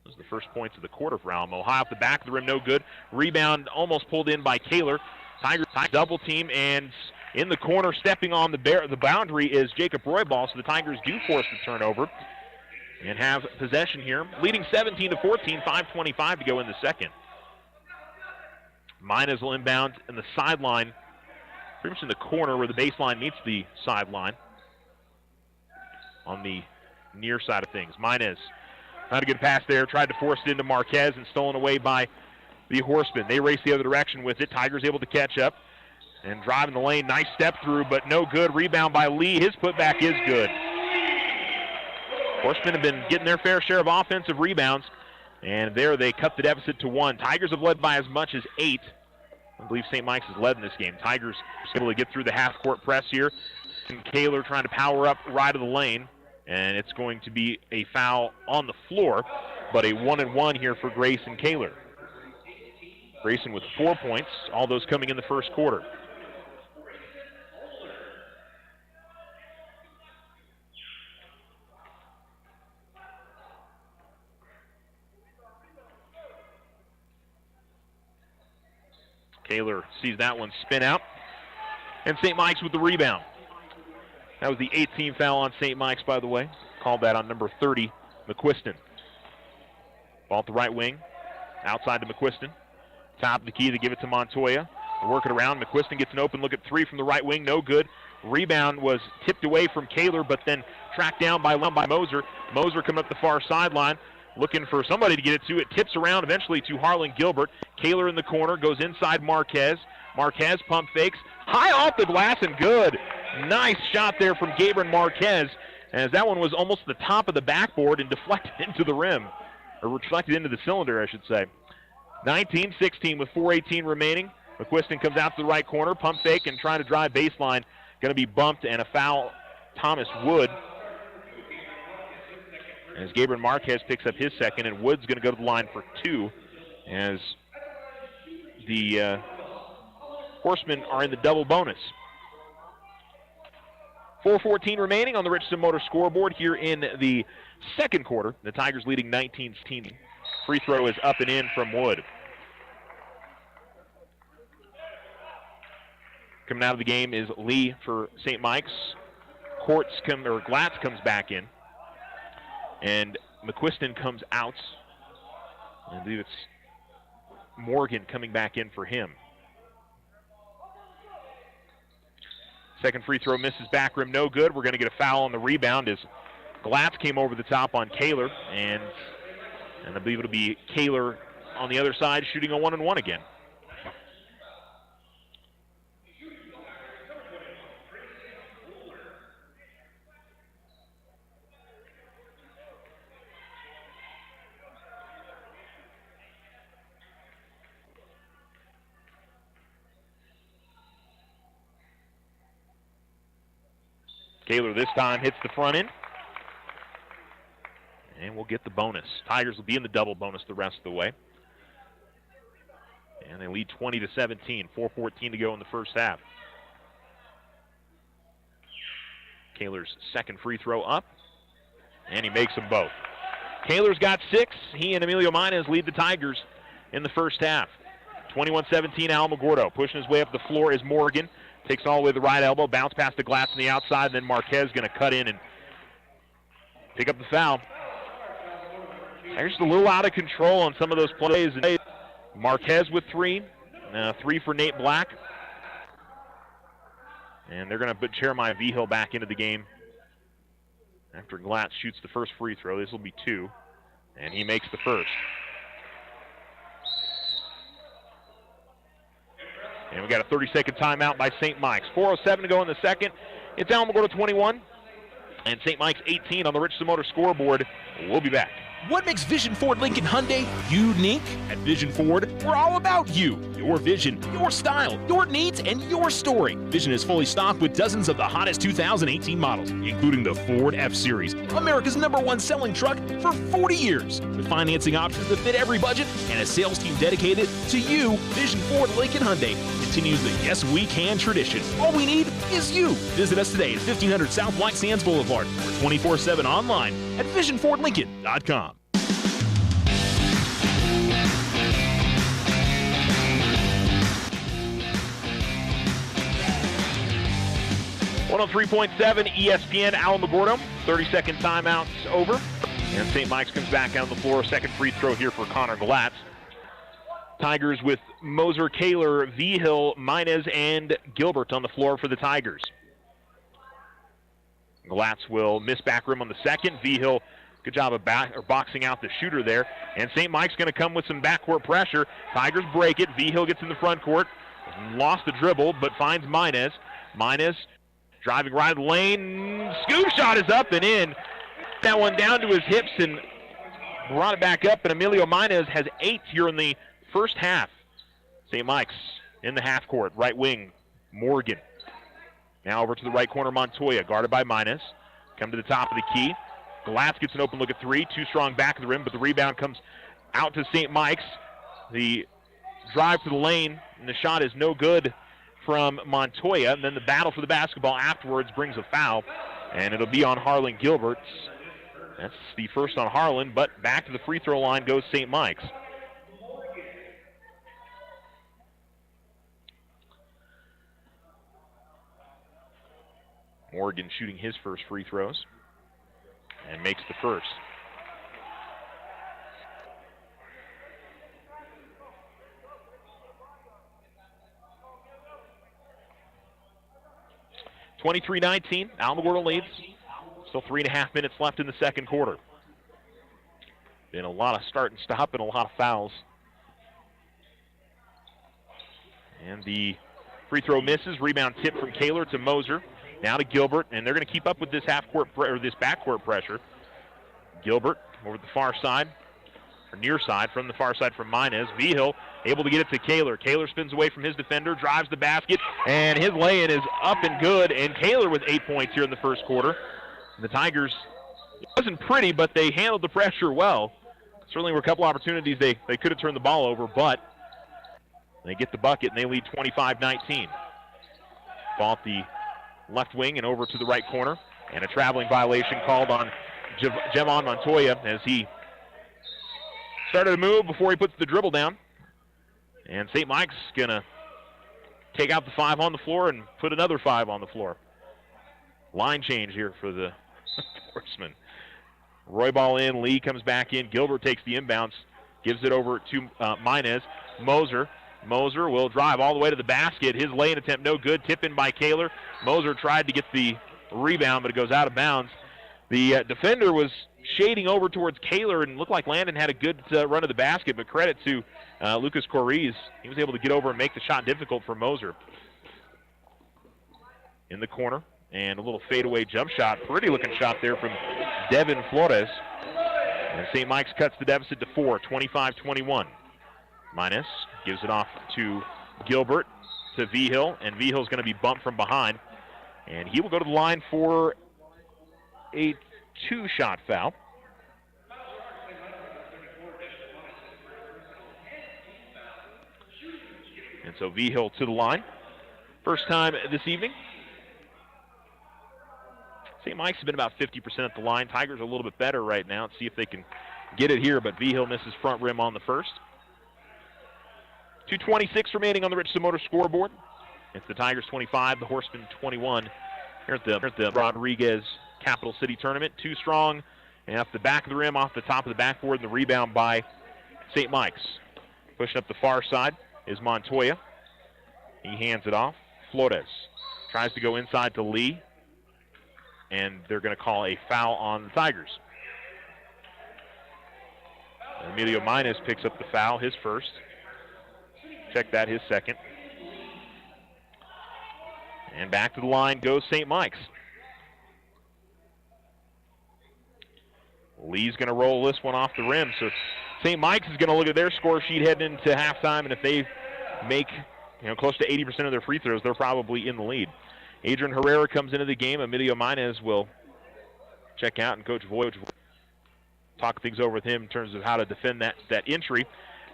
Those are the first points of the quarter for Alamo. High off the back of the rim, no good. Rebound almost pulled in by Kaler. Tigers double team, and in the corner, stepping on the boundary is Jacob Roybal, so the Tigers do force the turnover and have possession here, leading 17-14, 5:25 to go in the second. Minez will inbound in the sideline, pretty much in the corner where the baseline meets the sideline on the near side of things. Minez, not a good pass there, tried to force it into Marquez and stolen away by the Horsemen. They race the other direction with it. Tigers able to catch up and drive in the lane. Nice step through, but no good. Rebound by Lee. His putback is good. Horsemen have been getting their fair share of offensive rebounds, and there they cut the deficit to 1. Tigers have led by as much as 8. I believe St. Mike's has led in this game. Tigers able to get through the half-court press here. And Kaler trying to power up right of the lane, and it's going to be a foul on the floor. but a 1-1 here for Grayson Kaler. Grayson with 4 points, all those coming in the first quarter. Kaler sees that one spin out. And St. Mike's with the rebound. That was the 18th foul on St. Mike's, by the way. Called that on number 30, McQuiston. Ball at the right wing. Outside to McQuiston. Top of the key to give it to Montoya. Work it around. McQuiston gets an open look at three from the right wing. No good. Rebound was tipped away from Kaler, but then tracked down by Moser. Moser coming up the far sideline, looking for somebody to get it to. It tips around eventually to Harlan Gilbert. Kaler in the corner, goes inside Marquez. Marquez pump fakes. High off the glass and good. Nice shot there from Gabriel Marquez, as that one was almost the top of the backboard and deflected into the rim. Or reflected into the cylinder, I should say. 19-16 with 4:18 remaining. McQuiston comes out to the right corner, pump fake and trying to drive baseline. Going to be bumped and a foul, Thomas Wood. As Gabriel Marquez picks up his second, and Wood's going to go to the line for two, as the Horsemen are in the double bonus. 4:14 remaining on the Richardson Motor scoreboard here in the second quarter. The Tigers leading 19-16. Free throw is up and in from Wood. Coming out of the game is Lee for St. Mike's. Glatz comes back in. And McQuiston comes out. I believe it's Morgan coming back in for him. Second free throw misses back rim, no good. We're going to get a foul on the rebound as Glatz came over the top on Kaler. And I believe it'll be Kaler on the other side shooting a 1-and-1 again. Kaler this time hits the front end. And we'll get the bonus. Tigers will be in the double bonus the rest of the way. And they lead 20-17. 4:14 to go in the first half. Kaler's second free throw up. And he makes them both. Kaler's got 6. He and Emilio Minez lead the Tigers in the first half. 21-17 Alamogordo. Pushing his way up the floor is Morgan. Takes all the way to the right elbow. Bounce past the glass on the outside. And then Marquez going to cut in and pick up the foul. They're just a little out of control on some of those plays. Marquez with 3. 3 for Nate Black. And they're going to put Jeremiah Vigil back into the game after Glatz shoots the first free throw. This will be 2. And he makes the first. And we got a 30-second timeout by St. Mike's. 4:07 to go in the second. It's Alamogordo 21 and St. Mike's 18 on the Richardson Motor scoreboard. We'll be back. What makes Vision Ford Lincoln Hyundai unique? At Vision Ford, we're all about you, your vision, your style, your needs, and your story. Vision is fully stocked with dozens of the hottest 2018 models, including the Ford F-Series, America's #1 selling truck for 40 years. With financing options that fit every budget and a sales team dedicated to you, Vision Ford Lincoln Hyundai continues the Yes We Can tradition. All we need is you. Visit us today at 1500 South White Sands Boulevard or 24/7 online at visionfordlincoln.com. 103.7 ESPN Alamogordo. 30-second timeouts over. And St. Mike's comes back on the floor. Second free throw here for Connor Glatz. Tigers with Moser, Kaler, Vigil, Minez, and Gilbert on the floor for the Tigers. Glatz will miss back rim on the second. Vigil, good job of boxing out the shooter there. And St. Mike's going to come with some backcourt pressure. Tigers break it. Vigil gets in the front court. Lost the dribble, but finds Minez. Minez driving right of the lane. Scoop shot is up and in. That one down to his hips and brought it back up. And Emilio Minez has 8 here in the first half. St. Mike's in the half court. Right wing, Morgan. Now over to the right corner, Montoya, guarded by Minez. Come to the top of the key. Glatz gets an open look at three. Too strong back of the rim, but the rebound comes out to St. Mike's. The drive to the lane, and the shot is no good from Montoya. And then the battle for the basketball afterwards brings a foul, and it'll be on Harlan Gilbert. That's the first on Harlan, but back to the free throw line goes St. Mike's. Morgan shooting his first free throws and makes the first. (23-19). Alamogordo leads. Still 3.5 minutes left in the second quarter. Been a lot of start and stop and a lot of fouls. And the free throw misses. Rebound tip from Kaler to Moser. Now to Gilbert, and they're going to keep up with this this backcourt pressure. Gilbert over the far side, or near side, from the far side from Minez. Vigil able to get it to Kaler. Kaler spins away from his defender, drives the basket, and his lay-in is up and good. And Kaler with 8 points here in the first quarter. The Tigers, it wasn't pretty, but they handled the pressure well. Certainly were a couple opportunities they could have turned the ball over, but they get the bucket and they lead 25-19. Ball at the left wing and over to the right corner, and a traveling violation called on Javon Montoya as he started to move before he puts the dribble down. And St. Mike's going to take out the 5 on the floor and put another 5 on the floor. Line change here for the Horsemen. Roy ball in, Lee comes back in, Gilbert takes the inbounds, gives it over to Minez. Moser will drive all the way to the basket. His lay-in attempt no good. Tip in by Kaler. Moser tried to get the rebound, but it goes out of bounds. The defender was shading over towards Kaler and looked like Landon had a good run of the basket, but credit to Lucas Coriz. He was able to get over and make the shot difficult for Moser. In the corner, and a little fadeaway jump shot. Pretty looking shot there from Devin Flores. And St. Mike's cuts the deficit to 4, 25-21. Minez gives it off to Gilbert, to Vigil, and Vigil's going to be bumped from behind. And he will go to the line for a 2-shot foul. And so Vigil to the line. First time this evening. St. Mike's has been about 50% at the line. Tigers are a little bit better right now. Let's see if they can get it here, but Vigil misses front rim on the first. 2:26 remaining on the Richardson Motor scoreboard. It's the Tigers 25, the Horsemen 21 here at the Rodriguez Capital City Tournament. Too strong, and off the back of the rim, off the top of the backboard, and the rebound by St. Mike's. Pushing up the far side is Montoya. He hands it off. Flores tries to go inside to Lee, and they're going to call a foul on the Tigers. Emilio Minez picks up the foul, his first. Check that, his second. And back to the line goes St. Mike's. Lee's going to roll this one off the rim. So St. Mike's is going to look at their score sheet heading into halftime, and if they make close to 80% of their free throws, they're probably in the lead. Adrian Herrera comes into the game. Emilio Minez will check out, and Coach Voigt will talk things over with him in terms of how to defend that entry.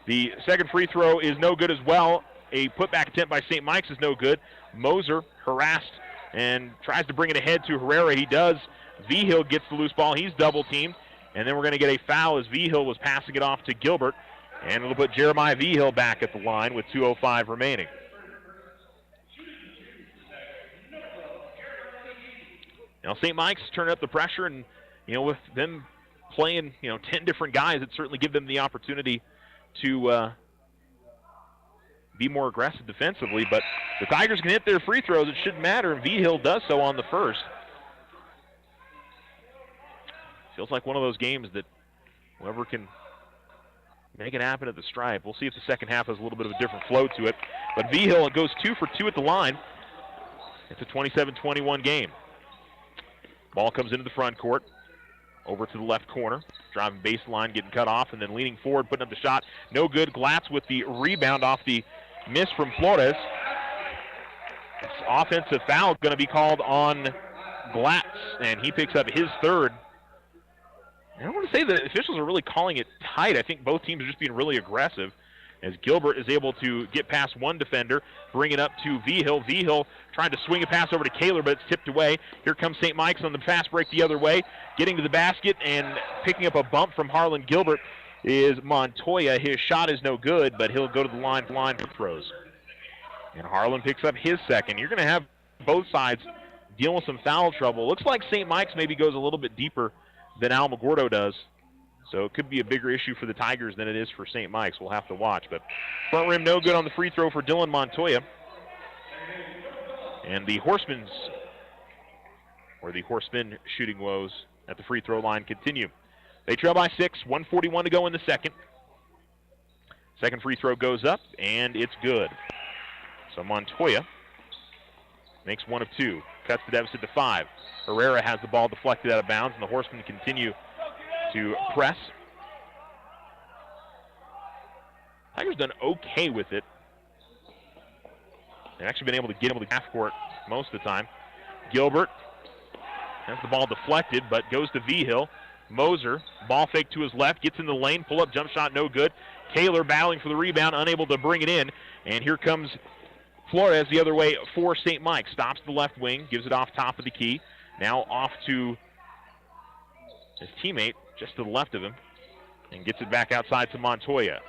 The second free throw is no good as well. A putback attempt by St. Mike's is no good. Moser harassed and tries to bring it ahead to Herrera. He does. Vigil gets the loose ball. He's double teamed. And then we're going to get a foul as Vigil was passing it off to Gilbert. And it'll put Jeremiah Vigil back at the line with 2:05 remaining. Now St. Mike's turning up the pressure, and with them playing 10 different guys, it certainly give them the opportunity to be more aggressive defensively, but the Tigers can hit their free throws. It shouldn't matter, and Vigil does so on the first. Feels like one of those games that whoever can make it happen at the stripe. We'll see if the second half has a little bit of a different flow to it. But Vigil goes 2 for 2 at the line. It's a 27-21 game. Ball comes into the front court. Over to the left corner, driving baseline, getting cut off, and then leaning forward, putting up the shot. No good. Glatz with the rebound off the miss from Flores. This offensive foul going to be called on Glatz, and he picks up his third. I don't want to say the officials are really calling it tight. I think both teams are just being really aggressive as Gilbert is able to get past one defender, bring it up to Vigil. Vigil trying to swing a pass over to Kaler, but it's tipped away. Here comes St. Mike's on the fast break the other way, getting to the basket and picking up a bump from Harlan Gilbert is Montoya. His shot is no good, but he'll go to the line for throws. And Harlan picks up his second. You're going to have both sides dealing with some foul trouble. Looks like St. Mike's maybe goes a little bit deeper than Alamogordo does. So it could be a bigger issue for the Tigers than it is for St. Mike's. We'll have to watch. But front rim no good on the free throw for Dylan Montoya. And the Horsemen shooting woes at the free throw line continue. They trail by 6, 1:41 to go in the second. Second free throw goes up, and it's good. So Montoya makes one of two. Cuts the deficit to 5. Herrera has the ball deflected out of bounds, and the Horsemen continue to press. Tigers done okay with it. They've actually been able to get him to half court most of the time. Gilbert has the ball deflected, but goes to Vigil. Moser, ball fake to his left, gets in the lane, pull-up jump shot, no good. Kaler battling for the rebound, unable to bring it in. And here comes Flores the other way for St. Mike. Stops the left wing, gives it off top of the key. Now off to his teammate, just to the left of him, and gets it back outside to Montoya.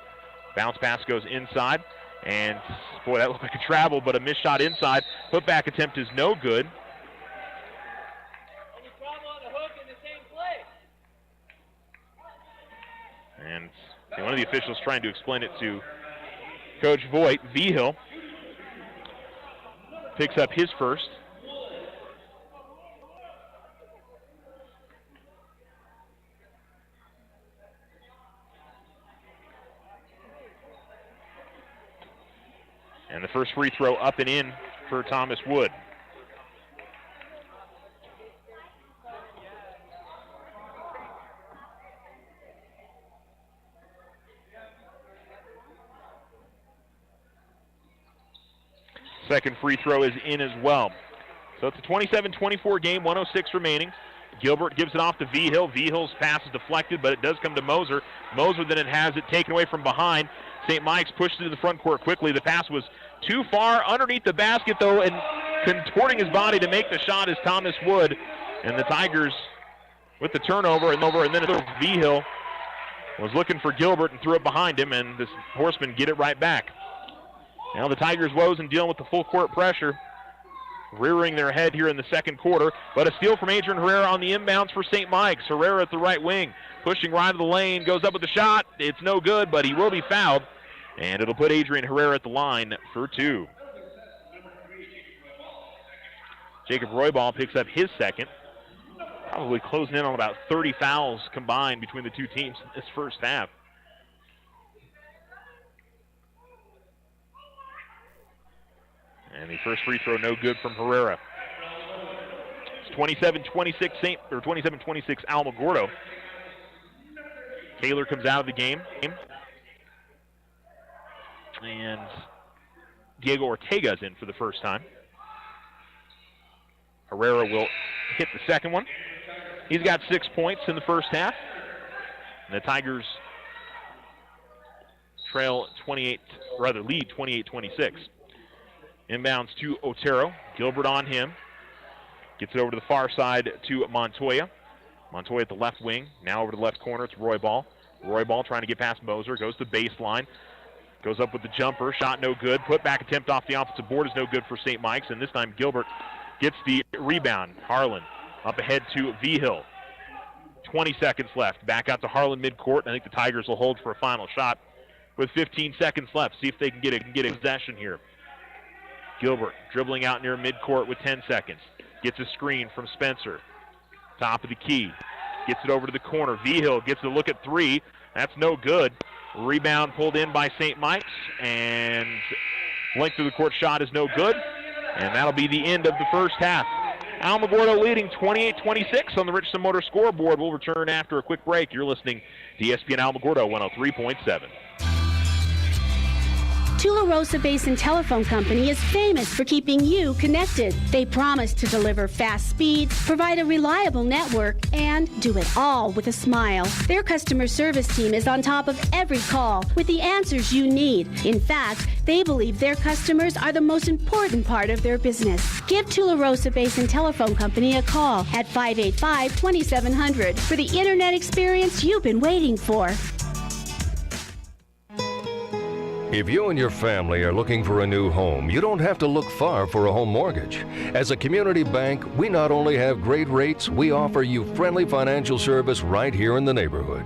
Bounce pass goes inside, and boy, that looked like a travel, but a missed shot inside. Putback attempt is no good. And one of the officials trying to explain it to Coach Voigt. Vigil picks up his first. And the first free throw up and in for Thomas Wood. Second free throw is in as well. So it's a 27-24 game, 1:06 remaining. Gilbert gives it off to Vigil. Vigil's pass is deflected, but it does come to Moser. Moser then has it taken away from behind. St. Mike's pushed it to the front court quickly. The pass was too far underneath the basket, though, and contorting his body to make the shot is Thomas Wood. And the Tigers with the turnover, and then Vigil was looking for Gilbert and threw it behind him, and the Horsemen get it right back. Now the Tigers woes and dealing with the full court pressure, rearing their head here in the second quarter. But a steal from Adrian Herrera on the inbounds for St. Mike's. Herrera at the right wing, pushing right of the lane, goes up with the shot. It's no good, but he will be fouled. And it'll put Adrian Herrera at the line for 2. Jacob Roybal picks up his second. Probably closing in on about 30 fouls combined between the two teams in this first half. And the first free throw no good from Herrera. It's 27-26 Alamogordo. Kaler comes out of the game. And Diego Ortega's in for the first time. Herrera will hit the second one. He's got 6 points in the first half. And the Tigers lead 28-26. Inbounds to Otero. Gilbert on him. Gets it over to the far side to Montoya. Montoya at the left wing. Now over to the left corner. It's Roybal. Roybal trying to get past Moser. Goes to baseline. Goes up with the jumper. Shot no good. Putback attempt off the offensive board is no good for St. Mike's. And this time Gilbert gets the rebound. Harlan up ahead to Vigil. 20 seconds left. Back out to Harlan midcourt. I think the Tigers will hold for a final shot with 15 seconds left. See if they can get a possession here. Gilbert dribbling out near midcourt with 10 seconds. Gets a screen from Spencer. Top of the key. Gets it over to the corner. Vigil gets a look at 3. That's no good. Rebound pulled in by St. Mike's. And length of the court shot is no good. And that'll be the end of the first half. Alamogordo leading 28-26 on the Richardson Motor scoreboard. We'll return after a quick break. You're listening to ESPN Alamogordo 103.7. Tularosa Basin Telephone Company is famous for keeping you connected. They promise to deliver fast speeds, provide a reliable network, and do it all with a smile. Their customer service team is on top of every call with the answers you need. In fact, they believe their customers are the most important part of their business. Give Tularosa Basin Telephone Company a call at 585-2700 for the internet experience you've been waiting for. If you and your family are looking for a new home, you don't have to look far for a home mortgage. As a community bank, we not only have great rates, we offer you friendly financial service right here in the neighborhood.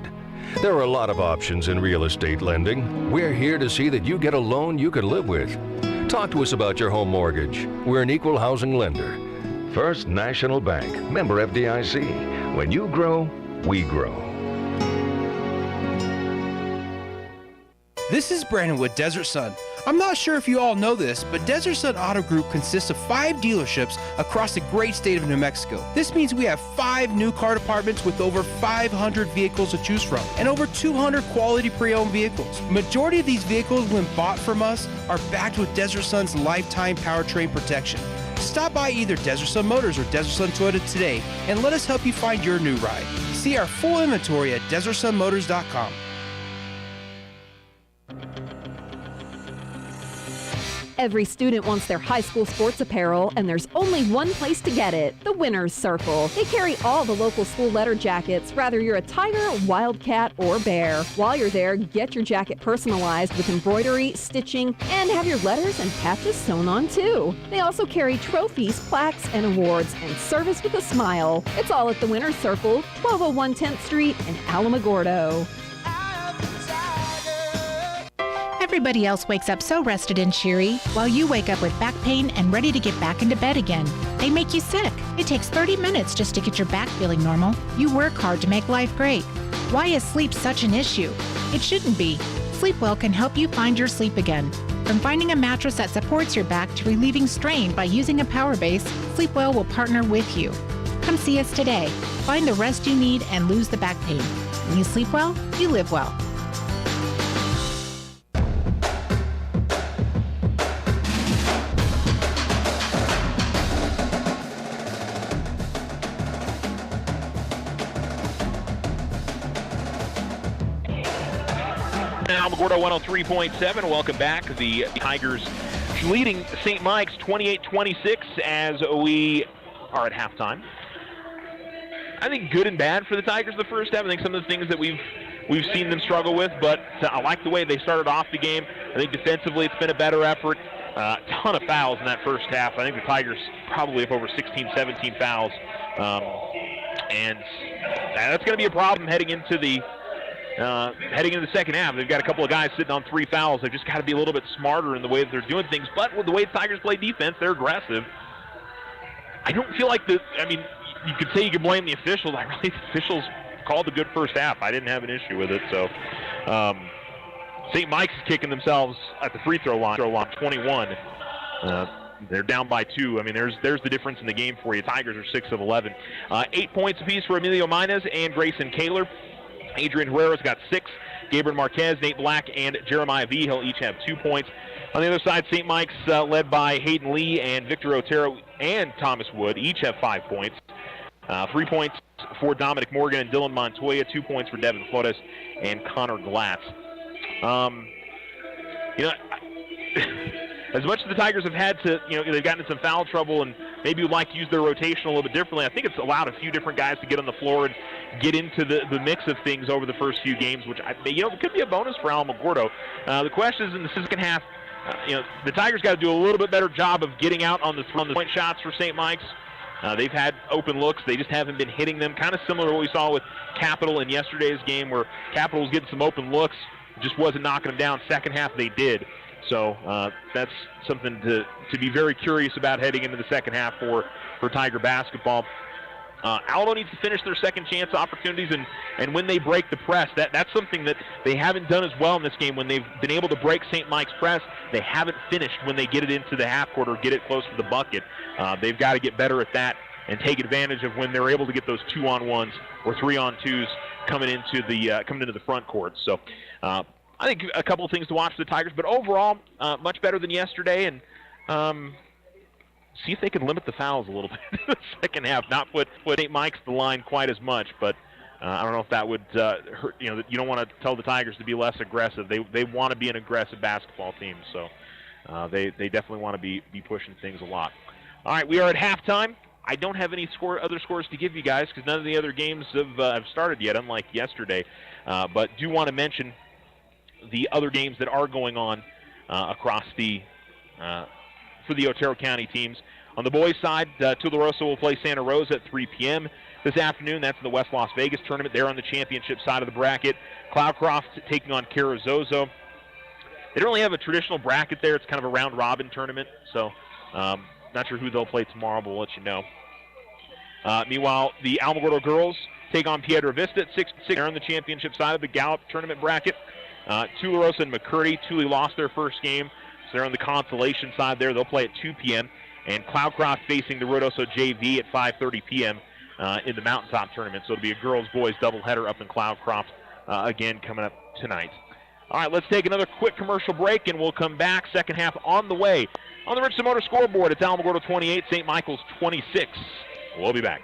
There are a lot of options in real estate lending. We're here to see that you get a loan you can live with. Talk to us about your home mortgage. We're an equal housing lender. First National Bank, member FDIC. When you grow, we grow. This is Brandon with Desert Sun. I'm not sure if you all know this, but Desert Sun Auto Group consists of 5 dealerships across the great state of New Mexico. This means we have 5 new car departments with over 500 vehicles to choose from and over 200 quality pre-owned vehicles. Majority of these vehicles, when bought from us, are backed with Desert Sun's lifetime powertrain protection. Stop by either Desert Sun Motors or Desert Sun Toyota today and let us help you find your new ride. See our full inventory at DesertSunMotors.com. Every student wants their high school sports apparel, and there's only one place to get it, the Winner's Circle. They carry all the local school letter jackets, whether you're a Tiger, Wildcat, or Bear. While you're there, get your jacket personalized with embroidery, stitching, and have your letters and patches sewn on too. They also carry trophies, plaques, and awards, and service with a smile. It's all at the Winner's Circle, 1201 10th Street in Alamogordo. Everybody else wakes up so rested and cheery, while you wake up with back pain and ready to get back into bed again. They make you sick. It takes 30 minutes just to get your back feeling normal. You work hard to make life great. Why is sleep such an issue? It shouldn't be. Sleep Well can help you find your sleep again. From finding a mattress that supports your back to relieving strain by using a power base, Sleep Well will partner with you. Come see us today. Find the rest you need and lose the back pain. When you sleep well, you live well. Alamogordo 103.7. Welcome back. The Tigers leading St. Mike's 28-26 as we are at halftime. I think good and bad for the Tigers the first half. I think some of the things that we've seen them struggle with, but I like the way they started off the game. I think defensively it's been a better effort. A ton of fouls in that first half. I think the Tigers probably have over 16, 17 fouls. And that's going to be a problem heading into the second half. They've got a couple of guys sitting on 3 fouls. They've just got to be a little bit smarter in the way that they're doing things. But with the way the Tigers play defense, they're aggressive. I don't feel like you could say you could blame the officials. I really think the officials called a good first half. I didn't have an issue with it. So St. Mike's is kicking themselves at the free throw line 21. They're down by 2. I mean, there's the difference in the game for you. Tigers are 6 of 11. 8 points apiece for Emilio Minez and Grayson Kaler. Adrian Herrera's got 6. Gabriel Marquez, Nate Black, and Jeremiah Vigil each have 2 points. On the other side, St. Mike's led by Hayden Lee and Victor Otero and Thomas Wood each have 5 points. 3 points for Dominic Morgan and Dylan Montoya. 2 points for Devin Flores and Connor Glatz. As much as the Tigers have had to, they've gotten in some foul trouble and maybe would like to use their rotation a little bit differently, I think it's allowed a few different guys to get on the floor and get into the mix of things over the first few games, which it could be a bonus for Alamogordo. The question is, in the second half, the Tigers got to do a little bit better job of getting out on the point shots for St. Mike's. They've had open looks. They just haven't been hitting them. Kind of similar to what we saw with Capital in yesterday's game, where Capital was getting some open looks, just wasn't knocking them down. Second half, they did. So that's something to be very curious about heading into the second half for Tiger basketball. Alamo needs to finish their second chance opportunities, and when they break the press, that's something that they haven't done as well in this game. When they've been able to break St. Mike's press, they haven't finished when they get it into the half court or get it close to the bucket. They've got to get better at that and take advantage of when they're able to get those 2-on-1s or 3-on-2s coming into the front court. So I think a couple of things to watch for the Tigers, but overall, much better than yesterday, and see if they can limit the fouls a little bit in the second half. Not put St. Mike's the line quite as much, but I don't know if that would hurt. You don't want to tell the Tigers to be less aggressive. They want to be an aggressive basketball team, so they definitely want to be pushing things a lot. All right, we are at halftime. I don't have any other scores to give you guys because none of the other games have started yet, unlike yesterday. But do want to mention the other games that are going on across for the Otero County teams. On the boys' side, Tularosa will play Santa Rosa at 3 p.m. this afternoon. That's in the West Las Vegas tournament. They're on the championship side of the bracket. Cloudcroft taking on Carrizozo. They don't really have a traditional bracket there. It's kind of a round-robin tournament, so not sure who they'll play tomorrow, but we'll let you know. Meanwhile, the Alamogordo girls take on Piedra Vista at 6. They're on the championship side of the Gallup tournament bracket. Tularosa and McCurdy. Thule lost their first game, so they're on the consolation side there. They'll play at 2 p.m. And Cloudcroft facing the Ruidoso JV at 5:30 p.m. In the Mountaintop tournament. So it'll be a girls-boys doubleheader up in Cloudcroft again coming up tonight. All right, let's take another quick commercial break, and we'll come back. Second half on the way. On the Richardson Motor scoreboard, it's Alamogordo 28, St. Michael's 26. We'll be back.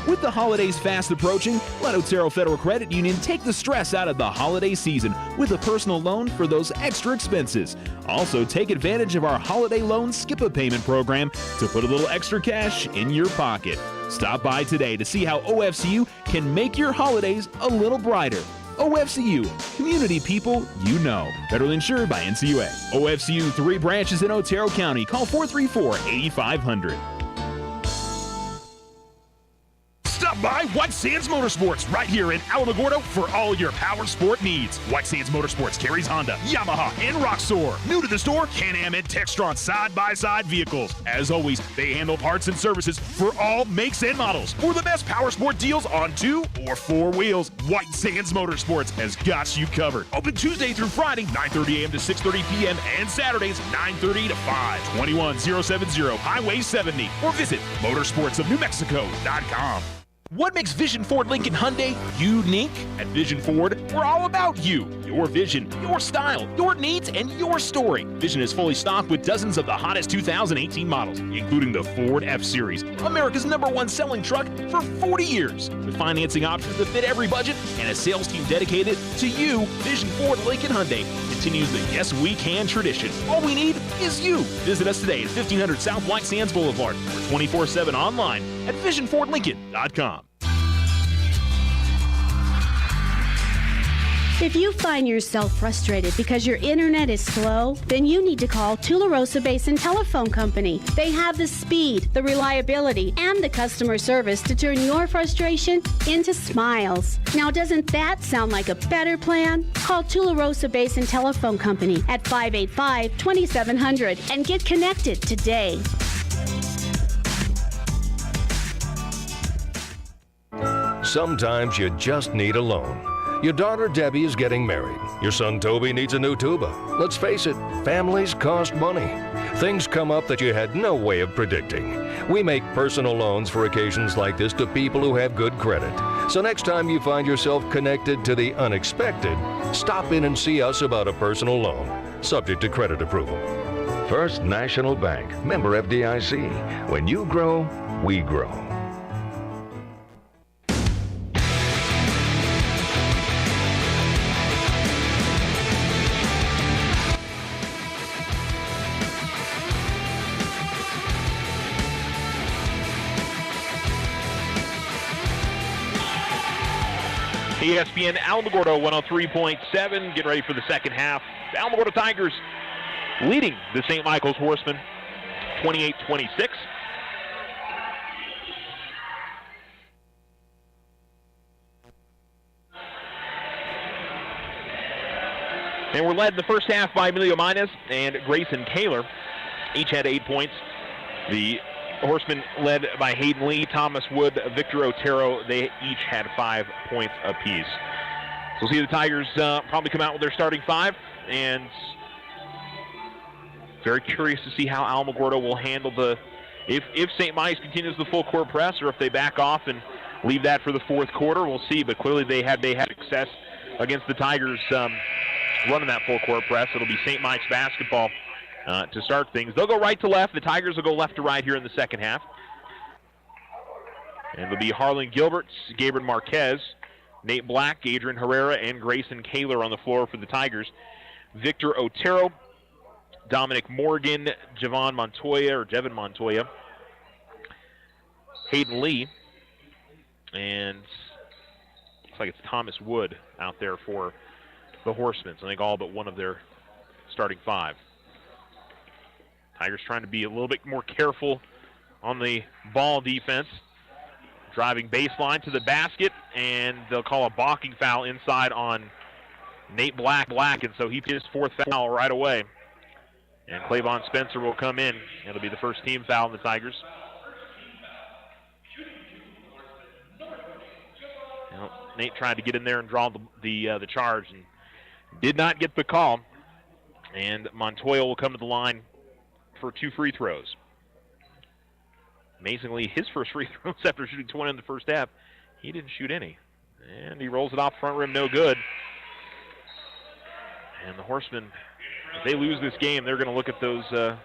With the holidays fast approaching, let Otero Federal Credit Union take the stress out of the holiday season with a personal loan for those extra expenses. Also, take advantage of our holiday loan skip-a-payment program to put a little extra cash in your pocket. Stop by today to see how OFCU can make your holidays a little brighter. OFCU, community people you know. Federally insured by NCUA. OFCU 3 branches in Otero County. Call 434-8500. Stop by White Sands Motorsports right here in Alamogordo for all your power sport needs. White Sands Motorsports carries Honda, Yamaha, and Roxor. New to the store, Can-Am and Textron side-by-side vehicles. As always, they handle parts and services for all makes and models. For the best power sport deals on 2 or 4 wheels, White Sands Motorsports has got you covered. Open Tuesday through Friday, 9:30 a.m. to 6:30 p.m. and Saturdays, 9:30 to 5. 21070 Highway 70 or visit motorsportsofnewmexico.com. What makes Vision Ford Lincoln Hyundai unique? At Vision Ford, we're all about you. Your vision, your style, your needs, and your story. Vision is fully stocked with dozens of the hottest 2018 models, including the Ford F-Series, America's #1 selling truck for 40 years. With financing options that fit every budget and a sales team dedicated to you, Vision Ford Lincoln Hyundai continues the Yes We Can tradition. All we need is you. Visit us today at 1500 South White Sands Boulevard or 24/7 online at visionfordlincoln.com. If you find yourself frustrated because your internet is slow, then you need to call Tularosa Basin Telephone Company. They have the speed, the reliability, and the customer service to turn your frustration into smiles. Now, doesn't that sound like a better plan? Call Tularosa Basin Telephone Company at 585-2700 and get connected today. Sometimes you just need a loan. Your daughter Debbie is getting married. Your son Toby needs a new tuba. Let's face it, families cost money. Things come up that you had no way of predicting. We make personal loans for occasions like this to people who have good credit. So next time you find yourself connected to the unexpected, stop in and see us about a personal loan, subject to credit approval. First National Bank, member FDIC. When you grow, we grow. ESPN Alamogordo 103.7. Get ready for the second half. The Alamogordo Tigers leading the St. Michael's Horsemen 28-26. And we're led in the first half by Emilio Minez and Grayson Kaler. Each had 8 points. The Horsemen led by Hayden Lee, Thomas Wood, Victor Otero. They each had 5 points apiece. So we'll see the Tigers probably come out with their starting 5, and very curious to see how Alamogordo will handle if St. Mike's continues the full court press or if they back off and leave that for the fourth quarter. We'll see, but clearly they had success against the Tigers running that full court press. It'll be St. Mike's basketball to start things. They'll go right to left. The Tigers will go left to right here in the second half. And it'll be Harlan Gilbert, Gabriel Marquez, Nate Black, Adrian Herrera, and Grayson Kaler on the floor for the Tigers. Victor Otero, Dominic Morgan, Jevon Montoya, Hayden Lee, and looks like it's Thomas Wood out there for the Horsemen. So I think all but one of their starting five. Tigers trying to be a little bit more careful on the ball defense. Driving baseline to the basket, and they'll call a balking foul inside on Nate Black, and so he his fourth foul right away. And Clavon Spencer will come in. It'll be the first team foul in the Tigers. Well, Nate tried to get in there and draw the charge and did not get the call. And Montoya will come to the line for 2 free throws. Amazingly, his first free throws after shooting 20 in the first half, he didn't shoot any. And he rolls it off front rim, no good. And the Horsemen, if they lose this game, they're going to look at those. They're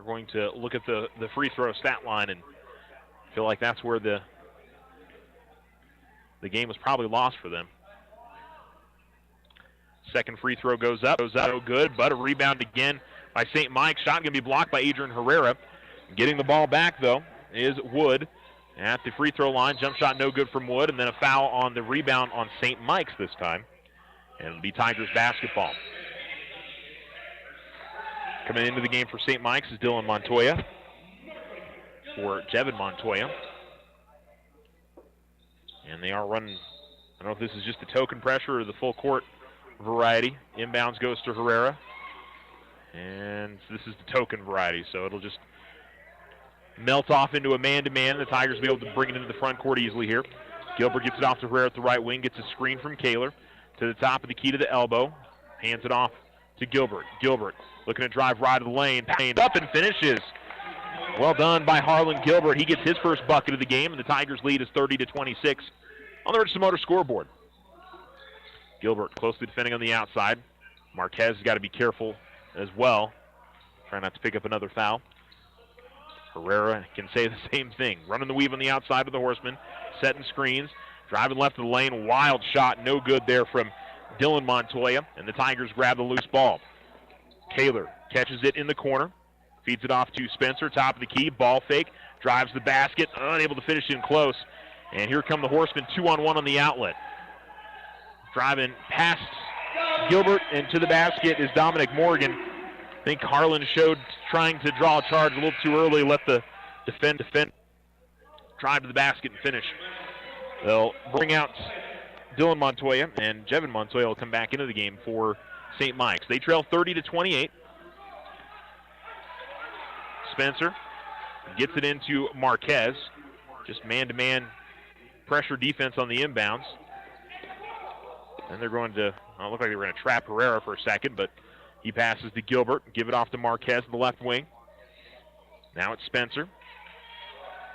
going to look at the free throw stat line and feel like that's where the game was probably lost for them. Second free throw goes up, no good, but a rebound again by St. Mike's. Shot going to be blocked by Adrian Herrera. Getting the ball back, though, is Wood at the free throw line. Jump shot no good from Wood, and then a foul on the rebound on St. Mike's this time. And it'll be Tigers basketball. Coming into the game for St. Mike's is Dylan Montoya for Jevon Montoya. And they are running, I don't know if this is just the token pressure or the full court variety. Inbounds goes to Herrera. And this is the token variety, so it'll just melt off into a man-to-man. The Tigers will be able to bring it into the front court easily here. Gilbert gets it off to Herrera at the right wing, gets a screen from Kaler to the top of the key to the elbow, hands it off to Gilbert. Gilbert looking to drive right of the lane, paint up and finishes. Well done by Harlan Gilbert. He gets his first bucket of the game, and the Tigers lead is 30-26 on the Richardson Motor scoreboard. Gilbert closely defending on the outside. Marquez has got to be careful as well. Try not to pick up another foul. Herrera can say the same thing. Running the weave on the outside of the Horsemen. Setting screens. Driving left of the lane. Wild shot. No good there from Dylan Montoya. And the Tigers grab the loose ball. Kaler catches it in the corner. Feeds it off to Spencer. Top of the key. Ball fake. Drives the basket. Unable to finish in close. And here come the Horsemen 2-on-1 on the outlet. Driving past Gilbert and to the basket is Dominic Morgan. I think Harlan showed trying to draw a charge a little too early, let the defend, drive to the basket and finish. They'll bring out Dylan Montoya, and Jevon Montoya will come back into the game for St. Mike's. They trail 30-28. Spencer gets it into Marquez. Just man-to-man pressure defense on the inbounds. And they're going to, look like they were going to trap Herrera for a second, but he passes to Gilbert, give it off to Marquez in the left wing. Now it's Spencer.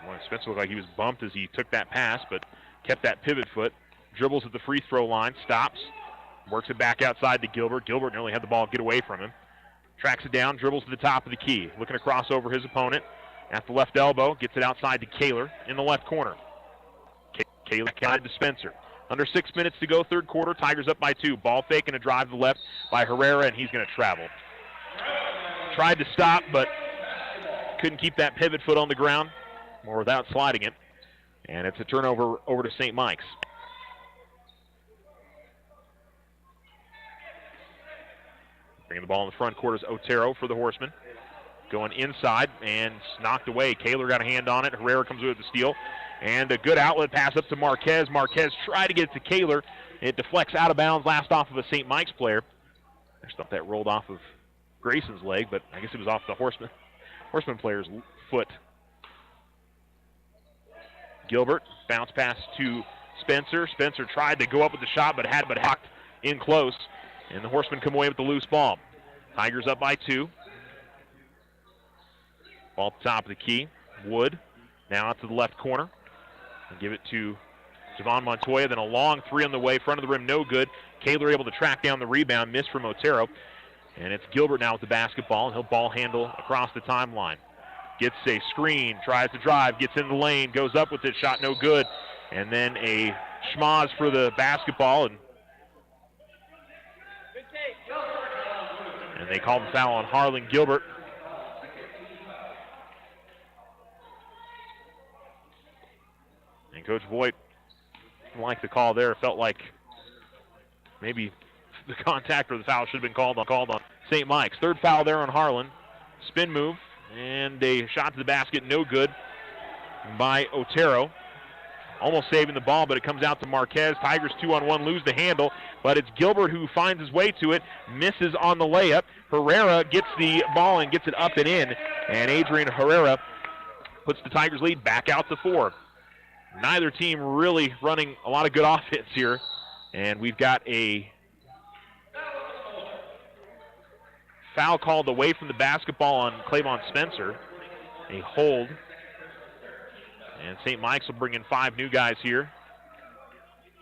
Well, Spencer looked like he was bumped as he took that pass, but kept that pivot foot. Dribbles at the free throw line, stops, works it back outside to Gilbert. Gilbert nearly had the ball get away from him. Tracks it down, dribbles to the top of the key. Looking to cross over his opponent at the left elbow, gets it outside to Kaler in the left corner. Kaler to Spencer. Under 6 minutes to go, third quarter. Tigers up by 2. Ball fake and a drive to the left by Herrera, and he's going to travel. Tried to stop, but couldn't keep that pivot foot on the ground or without sliding it. And it's a turnover over to St. Mike's. Bringing the ball in the front court is Otero for the Horsemen. Going inside and knocked away. Kaler got a hand on it. Herrera comes with the steal. And a good outlet pass up to Marquez. Marquez tried to get it to Kaler. It deflects out of bounds, last off of a St. Mike's player. I just thought that rolled off of Grayson's leg, but I guess it was off the Horseman player's foot. Gilbert, bounce pass to Spencer. Spencer tried to go up with the shot, but had hocked in close. And the Horsemen come away with the loose ball. Tigers up by 2. Ball at the top of the key. Wood now out to the left corner. And give it to Javon Montoya, then a long three on the way, front of the rim, no good. Kaler able to track down the rebound, miss from Otero. And it's Gilbert now with the basketball, and he'll ball handle across the timeline. Gets a screen, tries to drive, gets in the lane, goes up with it, shot no good. And then a schmoz for the basketball, and they called the foul on Harlan Gilbert. And Coach Voigt didn't like the call there. Felt like maybe the contact or the foul should have been called on St. Mike's. Third foul there on Harlan. Spin move and a shot to the basket, no good by Otero. Almost saving the ball, but it comes out to Marquez. Tigers 2-on-1 lose the handle, but it's Gilbert who finds his way to it, misses on the layup. Herrera gets the ball and gets it up and in, and Adrian Herrera puts the Tigers lead back out to 4. Neither team really running a lot of good offense here, and we've got a foul called away from the basketball on Clavon Spencer, a hold. And St. Mike's will bring in 5 new guys here.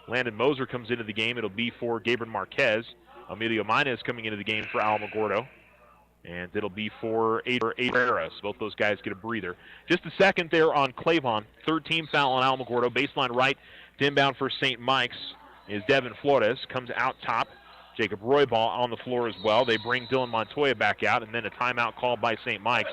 Landon Moser comes into the game. It'll be for Gabriel Marquez. Emilio Minez coming into the game for Alamogordo. And it'll be for Herrera. So both those guys get a breather. Just a second there on Clavon. Third team foul on Alamogordo. Baseline right to inbound for St. Mike's is Devin Flores. Comes out top. Jacob Roybal on the floor as well. They bring Dylan Montoya back out, and then a timeout called by St. Mike's,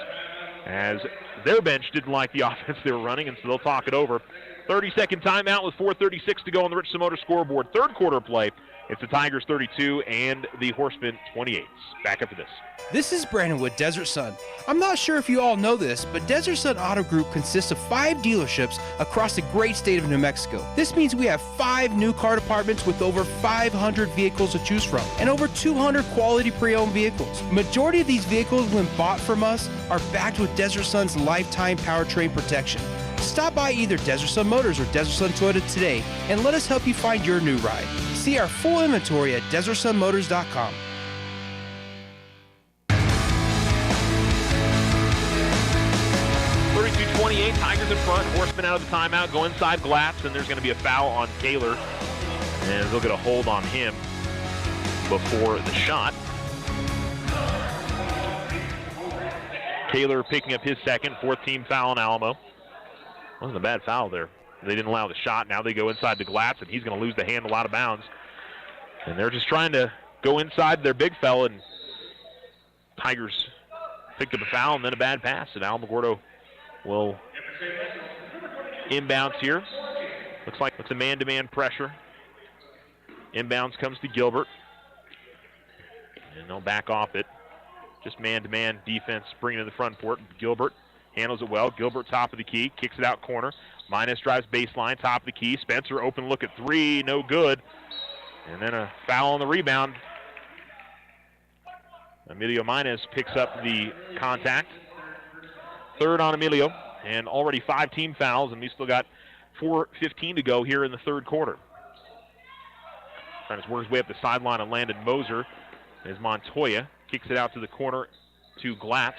as their bench didn't like the offense they were running, and so they'll talk it over. 30-second timeout with 4:36 to go on the Richardson Motor scoreboard. Third quarter play. It's the Tigers 32 and the Horsemen 28. Back after this. This is Brandon with Desert Sun. I'm not sure if you all know this, but Desert Sun Auto Group consists of 5 dealerships across the great state of New Mexico. This means we have 5 new car departments with over 500 vehicles to choose from and over 200 quality pre-owned vehicles. Majority of these vehicles, when bought from us, are backed with Desert Sun's lifetime powertrain protection. Stop by either Desert Sun Motors or Desert Sun Toyota today and let us help you find your new ride. See our full inventory at DesertSunMotors.com. 32-28, Tigers in front. Horsemen out of the timeout, go inside Glatz, and there's going to be a foul on Kaler. And they'll get a hold on him before the shot. Kaler picking up his second, 4th team foul on Alamo. Wasn't a bad foul there. They didn't allow the shot. Now they go inside to Glatz, and he's going to lose the handle out of bounds. And they're just trying to go inside their big fella, and Tigers picked up a foul and then a bad pass, and Alamogordo will inbounds here. Looks like it's a man-to-man pressure. Inbounds comes to Gilbert, and they'll back off it. Just man-to-man defense bringing it to the front court. Gilbert handles it well. Gilbert top of the key, kicks it out corner. Minus drives baseline, top of the key. Spencer open look at 3, no good. And then a foul on the rebound. Emilio Minez picks up the contact. Third on Emilio, and already 5 team fouls, and we still got 4:15 to go here in the third quarter. Trying to work his way up the sideline on Landon Moser as Montoya kicks it out to the corner to Glatz.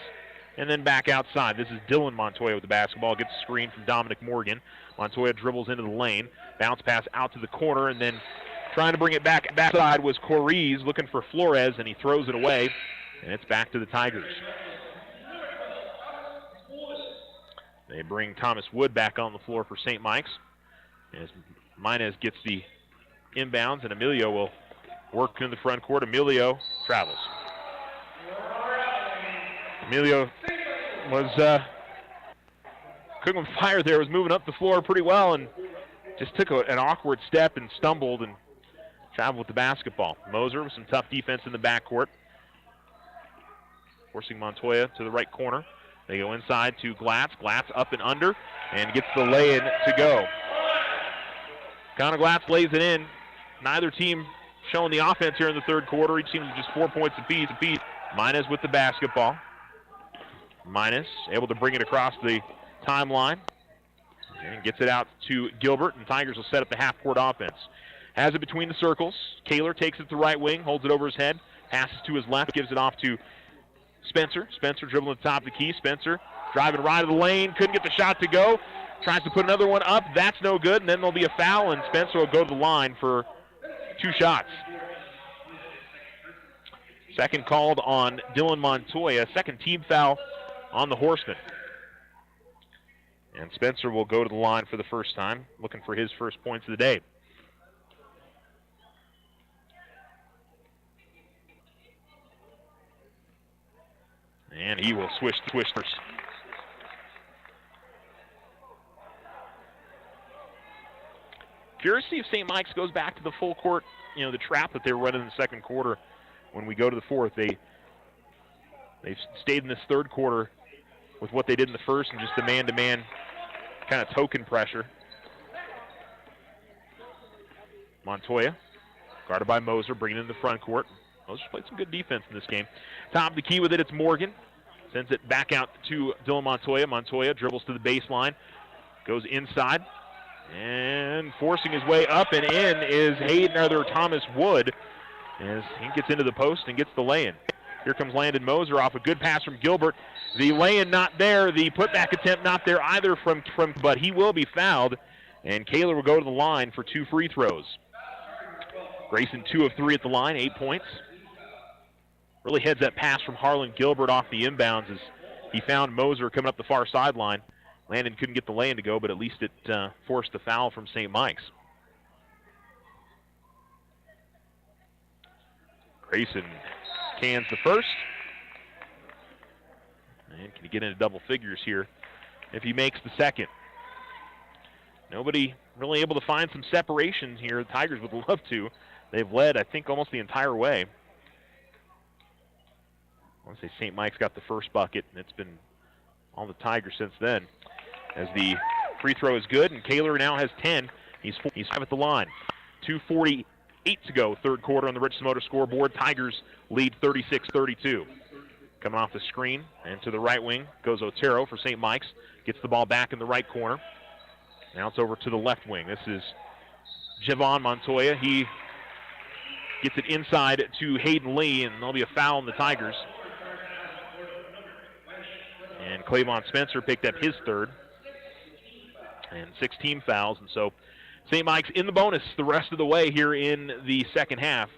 And then back outside. This is Dylan Montoya with the basketball. Gets a screen from Dominic Morgan. Montoya dribbles into the lane. Bounce pass out to the corner, and then trying to bring it back backside was Coriz looking for Flores, and he throws it away. And it's back to the Tigers. They bring Thomas Wood back on the floor for St. Mike's. As Minez gets the inbounds, and Emilio will work in the front court. Emilio travels. Emilio was cooking with fire there, was moving up the floor pretty well, and just took an awkward step and stumbled and traveled with the basketball. Moser with some tough defense in the backcourt, forcing Montoya to the right corner. They go inside to Glatz. Glatz up and under, and gets the lay-in to go. Connor Glatz lays it in. Neither team showing the offense here in the third quarter. Each team is just 4 points apiece. Minez with the basketball. Minez able to bring it across the timeline and gets it out to Gilbert, and Tigers will set up the half-court offense. Has it between the circles. Kaler takes it to the right wing, holds it over his head, passes to his left, gives it off to Spencer. Spencer dribbling at the top of the key. Spencer driving right of the lane, couldn't get the shot to go. Tries to put another one up. That's no good, and then there'll be a foul, and Spencer will go to the line for 2 shots. Second called on Dylan Montoya. Second team foul on the Horsemen. And Spencer will go to the line for the first time, looking for his first points of the day. And he will swish first. Curious to see if St. Mike's goes back to the full court, the trap that they were running in the second quarter. When we go to the fourth, they've stayed in this third quarter with what they did in the first and just the man-to-man kind of token pressure. Montoya, guarded by Moser, bringing it in the front court. Moser's played some good defense in this game. Top of the key with it, it's Morgan. Sends it back out to Dylan Montoya. Montoya dribbles to the baseline, goes inside, and forcing his way up and in is Thomas Wood, as he gets into the post and gets the lay-in. Here comes Landon Moser off a good pass from Gilbert. The lay-in not there, the putback attempt not there either from but he will be fouled, and Kaler will go to the line for 2 free throws. Grayson 2 of 3 at the line, 8 points. Really heads that pass from Harlan Gilbert off the inbounds as he found Moser coming up the far sideline. Landon couldn't get the lay-in to go, but at least it forced the foul from St. Mike's. Grayson cans the first. And can he get into double figures here if he makes the second? Nobody really able to find some separation here. The Tigers would love to. They've led, I think, almost the entire way. I want to say St. Mike's got the first bucket, and it's been on the Tigers since then. As the free throw is good, and Kaler now has 10. He's 5 at the line. 2:48 to go, third quarter on the Richardson Motor scoreboard. Tigers lead 36-32. Coming off the screen and to the right wing goes Otero for St. Mike's. Gets the ball back in the right corner. Now it's over to the left wing. This is Javon Montoya. He gets it inside to Hayden Lee, and there'll be a foul on the Tigers. And Clavon Spencer picked up his third. And 6 team fouls, and so St. Mike's in the bonus the rest of the way here in the second half.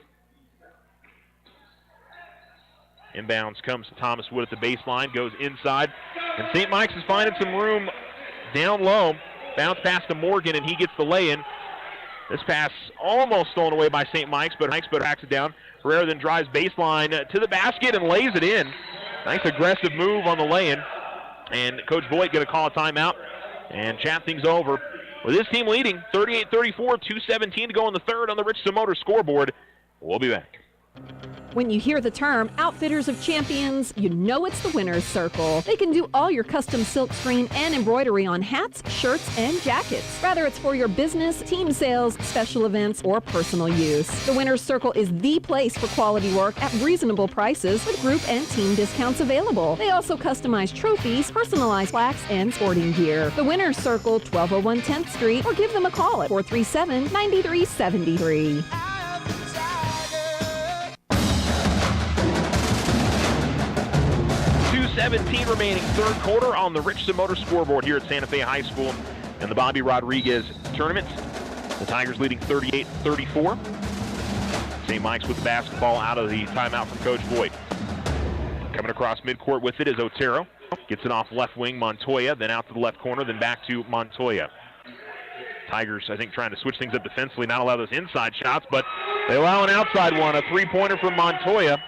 Inbounds comes to Thomas Wood at the baseline, goes inside, and St. Mike's is finding some room down low. Bounce pass to Morgan, and he gets the lay-in. This pass almost stolen away by St. Mike's, but backs it down. Herrera then drives baseline to the basket and lays it in. Nice aggressive move on the lay-in, and Coach Voigt going to call a timeout and chat things over. With his team leading 38-34, 2:17 to go in the third on the Richardson Motor scoreboard. We'll be back. When you hear the term Outfitters of Champions, you know it's the Winner's Circle. They can do all your custom silk screen and embroidery on hats, shirts, and jackets. Whether it's for your business, team sales, special events, or personal use. The Winner's Circle is the place for quality work at reasonable prices with group and team discounts available. They also customize trophies, personalized plaques, and sporting gear. The Winner's Circle, 1201 10th Street, or give them a call at 437-9373. 2:17 remaining, third quarter on the Richardson Motor scoreboard here at Santa Fe High School in the Bobby Rodriguez tournament. The Tigers leading 38-34. St. Mike's with the basketball out of the timeout from Coach Voigt. Coming across midcourt with it is Otero. Gets it off left wing, Montoya, then out to the left corner, then back to Montoya. Tigers, I think, trying to switch things up defensively, not allow those inside shots, but they allow an outside one, a three-pointer from Montoya.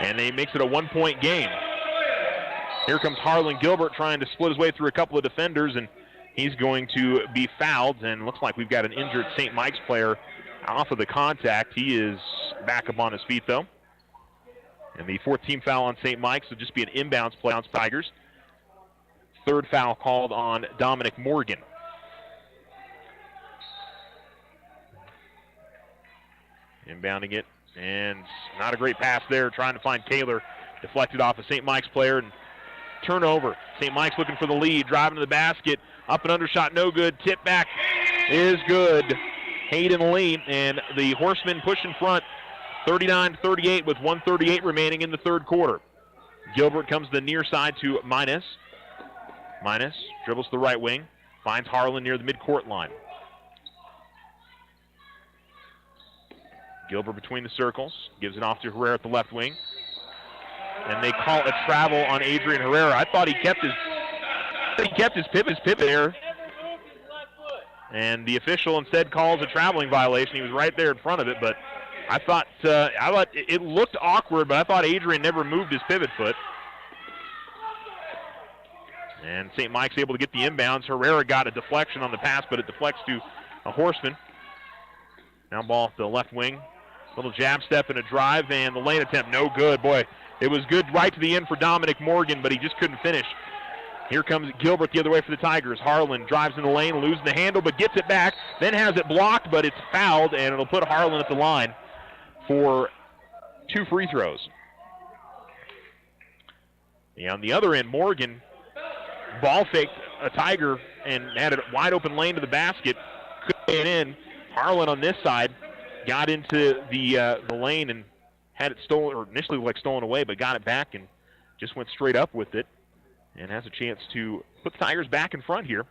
And he makes it a 1-point game. Here comes Harlan Gilbert trying to split his way through a couple of defenders, and he's going to be fouled. And looks like we've got an injured St. Mike's player off of the contact. He is back up on his feet, though. And the 4th team foul on St. Mike's will just be an inbounds play on Tigers. 3rd foul called on Dominic Morgan. Inbounding it. And not a great pass there, trying to find Kaler. Deflected off a St. Mike's player, and turnover. St. Mike's looking for the lead, driving to the basket. Up and under shot, no good. Tip back is good. Hayden Lee, and the Horsemen push in front, 39-38 with 1:38 remaining in the third quarter. Gilbert comes to the near side to Minus. Minus dribbles to the right wing, finds Harlan near the midcourt line. Gilbert between the circles, gives it off to Herrera at the left wing. And they call a travel on Adrian Herrera. I thought he kept his pivot there. And the official instead calls a traveling violation. He was right there in front of it, but I thought it looked awkward, but I thought Adrian never moved his pivot foot. And St. Mike's able to get the inbounds. Herrera got a deflection on the pass, but it deflects to a Horseman. Now ball to the left wing. Little jab step and a drive, and the lane attempt, no good. Boy, it was good right to the end for Dominic Morgan, but he just couldn't finish. Here comes Gilbert the other way for the Tigers. Harlan drives in the lane, losing the handle, but gets it back, then has it blocked, but it's fouled, and it'll put Harlan at the line for 2 free throws. Yeah, on the other end, Morgan ball faked a Tiger and had a wide open lane to the basket. Couldn't get it in. Harlan on this side got into the lane and had it stolen, or initially like stolen away, but got it back and just went straight up with it and has a chance to put the Tigers back in front here.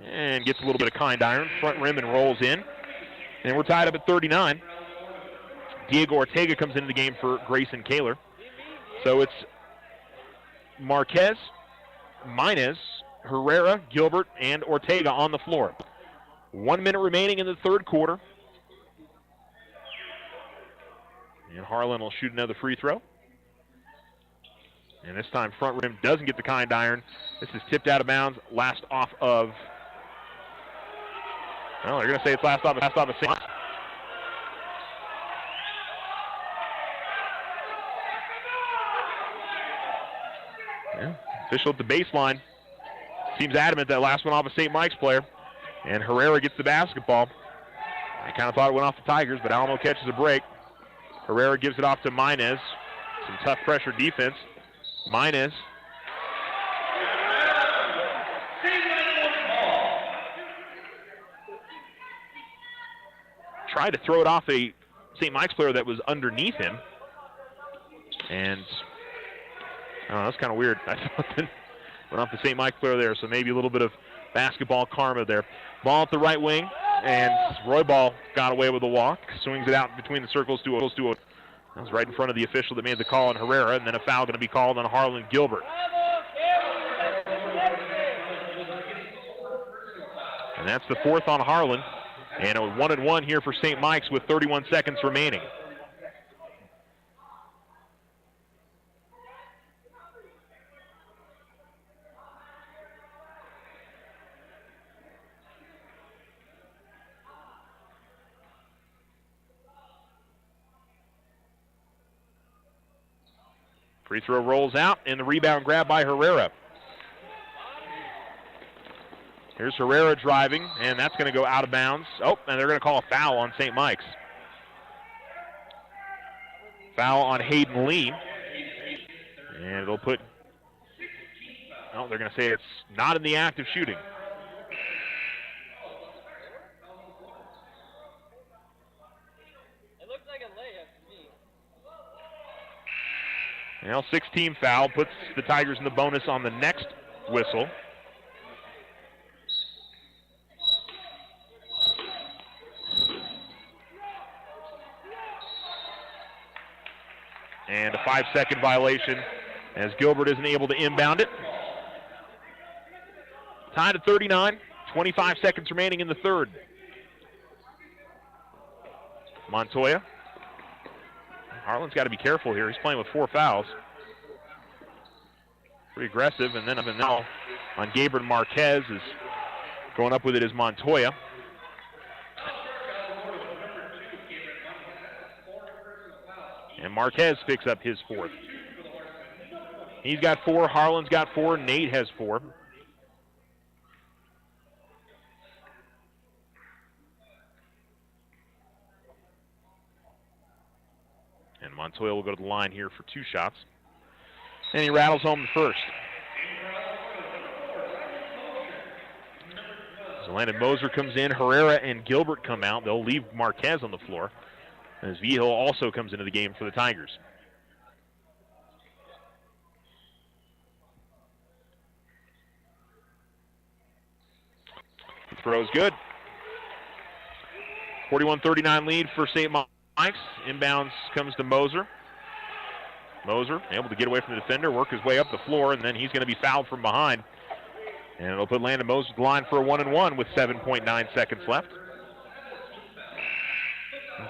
And gets a little bit of kind iron, front rim, and rolls in. And we're tied up at 39. Diego Ortega comes into the game for Grayson Kaler. So it's Marquez, Minus, Herrera, Gilbert, and Ortega on the floor. 1 minute remaining in the third quarter. And Harlan will shoot another free throw. And this time front rim doesn't get the kind iron. This is tipped out of bounds, last off of, well, they're going to say it's last off of St. Yeah, official at the baseline seems adamant that last one off a St. Mike's player. And Herrera gets the basketball. I kind of thought it went off the Tigers, but Alamo catches a break. Herrera gives it off to Minez. Some tough pressure defense. Minez. Tried to throw it off a St. Mike's player that was underneath him. And, I don't know, that's kind of weird. I thought that went off the St. Mike's player there, so maybe a little bit of basketball karma there. Ball at the right wing, and Roy Ball got away with a walk. Swings it out between the circles to a. That was right in front of the official that made the call on Herrera, and then a foul going to be called on Harlan Gilbert. And that's the fourth on Harlan. And a 1-and-1 here for St. Mike's with 31 seconds remaining. Free throw rolls out, and the rebound grab by Herrera. Here's Herrera driving, and that's going to go out of bounds. Oh, and they're going to call a foul on St. Mike's. Foul on Hayden Lee. And it'll put, oh, they're going to say it's not in the act of shooting. It looks like a layup to me. Well, 6-team foul puts the Tigers in the bonus on the next whistle. And a 5-second violation as Gilbert isn't able to inbound it. Tied at 39, 25 seconds remaining in the third. Montoya. Harlan's got to be careful here. He's playing with 4 fouls. Pretty aggressive, and then now on Gabriel Marquez is going up with it is Montoya. And Marquez picks up his 4th. He's got 4, Harlan's got 4, Nate has 4. And Montoya will go to the line here for 2 shots. And he rattles home the first. So Landon Moser comes in, Herrera and Gilbert come out. They'll leave Marquez on the floor. As Vigil also comes into the game for the Tigers. Throw's good. 41-39 lead for St. Mike's. Inbounds comes to Moser. Moser able to get away from the defender, work his way up the floor, and then he's going to be fouled from behind. And it'll put Landon Moser to the line for a 1-and-1 with 7.9 seconds left.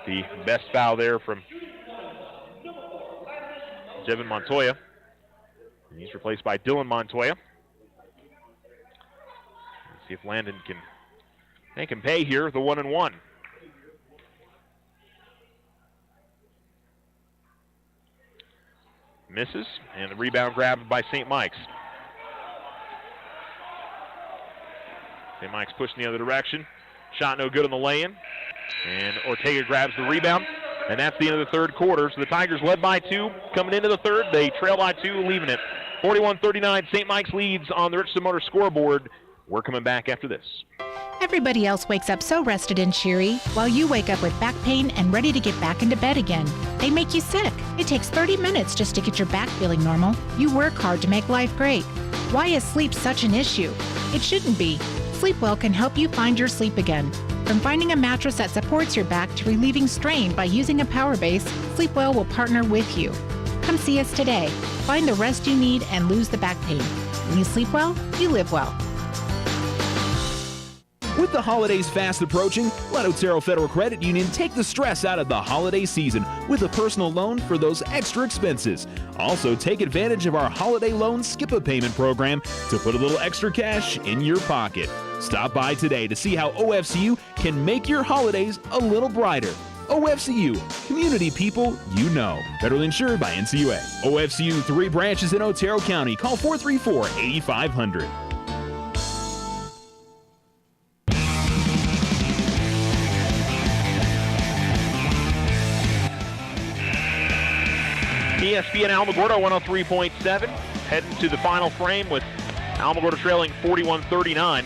The best foul there from Jevin Montoya. And he's replaced by Dylan Montoya. Let's see if Landon can make him pay here, the 1-and-1. Misses, and the rebound grabbed by St. Mike's. St. Mike's pushing the other direction. Shot no good on the lay-in. And Ortega grabs the rebound. And that's the end of the third quarter. So the Tigers led by 2 coming into the third. They trail by 2, leaving it. 41-39, St. Mike's leads on the Richardson Motor scoreboard. We're coming back after this. Everybody else wakes up so rested and cheery, while you wake up with back pain and ready to get back into bed again. They make you sick. It takes 30 minutes just to get your back feeling normal. You work hard to make life great. Why is sleep such an issue? It shouldn't be. Sleepwell can help you find your sleep again. From finding a mattress that supports your back to relieving strain by using a power base, Sleepwell will partner with you. Come see us today. Find the rest you need and lose the back pain. When you sleep well, you live well. With the holidays fast approaching, let Otero Federal Credit Union take the stress out of the holiday season with a personal loan for those extra expenses. Also, take advantage of our holiday loan skip-a-payment program to put a little extra cash in your pocket. Stop by today to see how OFCU can make your holidays a little brighter. OFCU, community people you know. Federally insured by NCUA. OFCU 3 branches in Otero County. Call 434-8500. ESPN Alamogordo 103.7, heading to the final frame with Alamogordo trailing 41-39.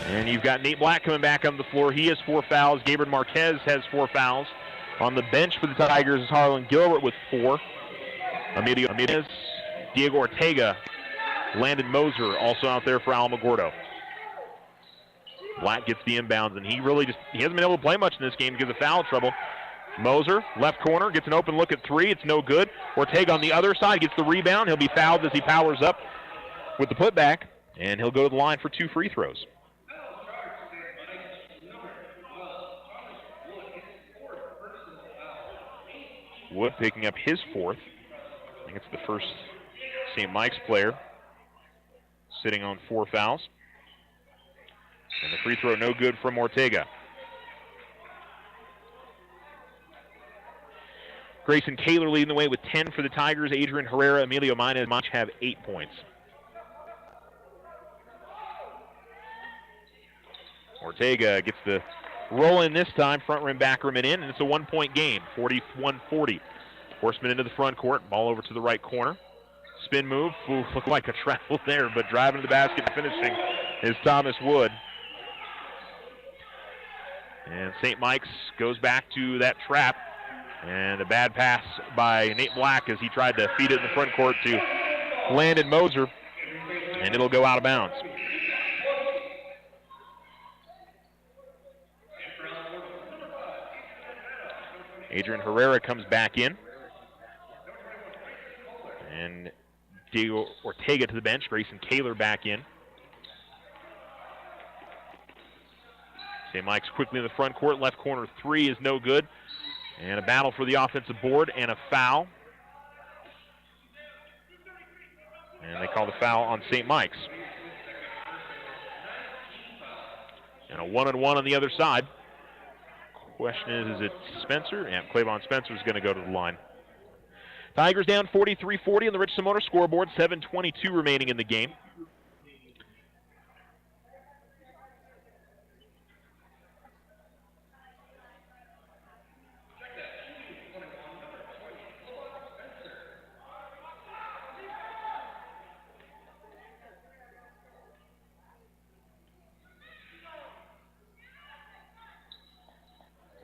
And you've got Nate Black coming back on the floor. He has 4 fouls. Gabriel Marquez has 4 fouls. On the bench for the Tigers is Harlan Gilbert with 4. Emilio Ramirez, Diego Ortega, Landon Moser also out there for Alamogordo. Black gets the inbounds, and he hasn't been able to play much in this game because of foul trouble. Moser, left corner, gets an open look at 3. It's no good. Ortega on the other side gets the rebound. He'll be fouled as he powers up with the putback, and he'll go to the line for 2 free throws. Wood picking up his 4th. I think it's the first St. Mike's player sitting on 4 fouls. And the free throw no good from Ortega. Grayson Kaler leading the way with 10 for the Tigers. Adrian Herrera, Emilio Minez have 8 points. Ortega gets the roll in this time, front rim, back rim, and in, and it's a 1-point game, 41-40. Horseman into the front court, ball over to the right corner. Spin move, looked like a travel there, but driving to the basket and finishing is Thomas Wood. And St. Mike's goes back to that trap. And a bad pass by Nate Black as he tried to feed it in the front court to Landon Moser. And it'll go out of bounds. Adrian Herrera comes back in. And Diego Ortega to the bench. Grayson Kaler back in. St. Mike's quickly in the front court. Left corner 3 is no good. And a battle for the offensive board and a foul. And they call the foul on St. Mike's. And a 1-on-1 on the other side. Question is it Spencer? Yeah, Clavon Spencer is going to go to the line. Tigers down 43-40 on the Richardson Motor scoreboard. 7:22 remaining in the game.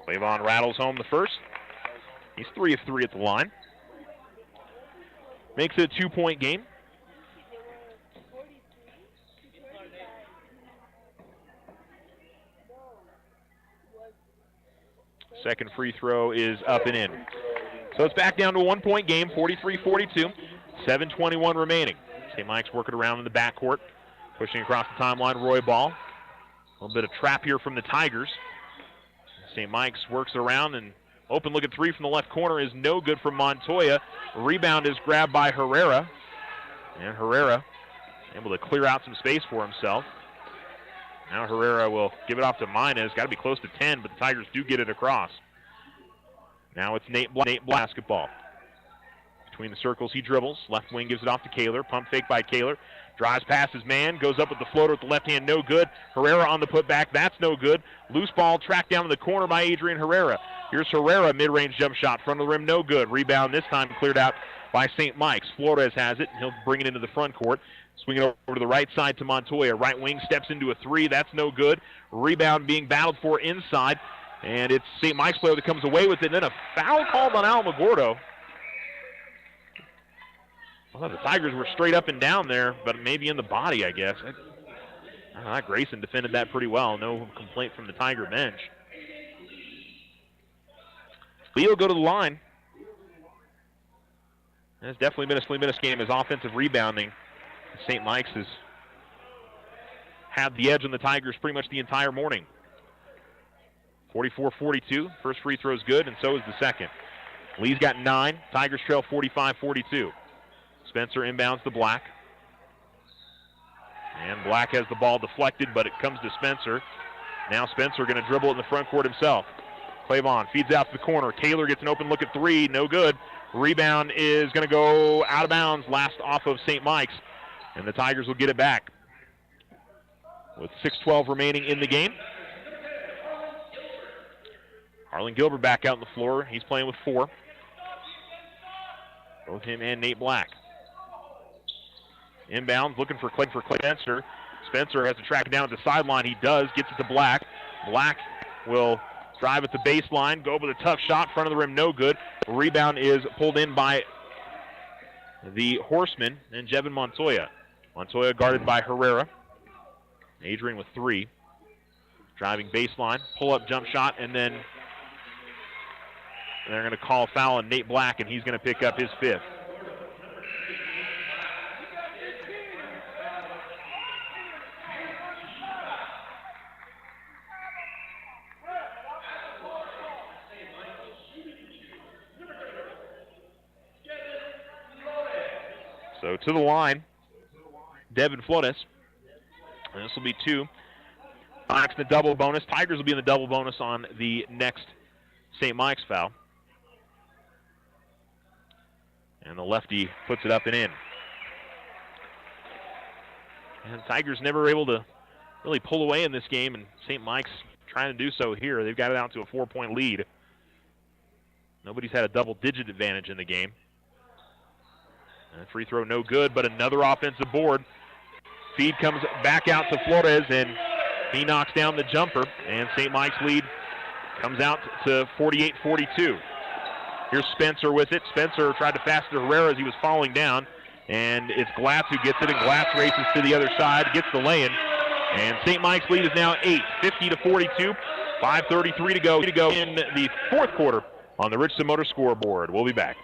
Clavon rattles home the first. He's 3 of 3 at the line. Makes it a 2-point game. Second free throw is up and in. So it's back down to a 1-point game, 43-42. 7:21 remaining. St. Mike's working around in the backcourt, pushing across the timeline. Roy Ball. A little bit of trap here from the Tigers. St. Mike's works it around, and open look at three from the left corner is no good from Montoya. Rebound is grabbed by Herrera. And Herrera able to clear out some space for himself. Now Herrera will give it off to Minez. Got to be close to 10, but the Tigers do get it across. Now it's Nate basketball. Between the circles, he dribbles. Left wing gives it off to Kaler. Pump fake by Kaler. Drives past his man. Goes up with the floater with the left hand. No good. Herrera on the putback. That's no good. Loose ball tracked down in the corner by Adrian Herrera. Here's Herrera. Mid-range jump shot. Front of the rim. No good. Rebound this time cleared out by St. Mike's. Flores has it. He'll bring it into the front court. Swing it over to the right side to Montoya. Right wing steps into a three. That's no good. Rebound being battled for inside. And it's St. Mike's player that comes away with it. And then a foul called on Alamogordo. I thought the Tigers were straight up and down there, but maybe in the body, I guess. I don't know, Grayson defended that pretty well. No complaint from the Tiger bench. Leo go to the line. And it's definitely been a slim-minute game. His offensive rebounding. St. Mike's has had the edge on the Tigers pretty much the entire morning. 44-42. First free throw is good, and so is the second. Lee's got 9. Tigers trail 45-42. Spencer inbounds to Black. And Black has the ball deflected, but it comes to Spencer. Now Spencer going to dribble it in the front court himself. Clavon feeds out to the corner. Kaler gets an open look at three. No good. Rebound is going to go out of bounds. Last off of St. Mike's. And the Tigers will get it back. With 6:12 remaining in the game. Harlan Gilbert back out on the floor. He's playing with 4. Both him and Nate Black. Inbounds, looking for Spencer. Spencer has to track it down at the sideline. He does, gets it to Black. Black will drive at the baseline, go with a tough shot, front of the rim, no good. Rebound is pulled in by the Horseman and Jevin Montoya. Montoya guarded by Herrera. Adrian with 3. Driving baseline, pull-up jump shot, and then they're going to call a foul on Nate Black, and he's going to pick up his 5th. So to the line, Devin Flores. And this will be 2. Mike's in the double bonus. Tigers will be in the double bonus on the next St. Mike's foul. And the lefty puts it up and in. And the Tigers never were able to really pull away in this game, and St. Mike's trying to do so here. They've got it out to a 4-point lead. Nobody's had a double-digit advantage in the game. And free throw no good, but another offensive board. Feed comes back out to Flores, and he knocks down the jumper, and St. Mike's lead comes out to 48-42. Here's Spencer with it. Spencer tried to pass to Herrera as he was falling down, and it's Glatz who gets it, and Glatz races to the other side, gets the lay-in, and St. Mike's lead is now 8, 50-42, 5:33 to go in the fourth quarter on the Richardson Motor scoreboard. We'll be back.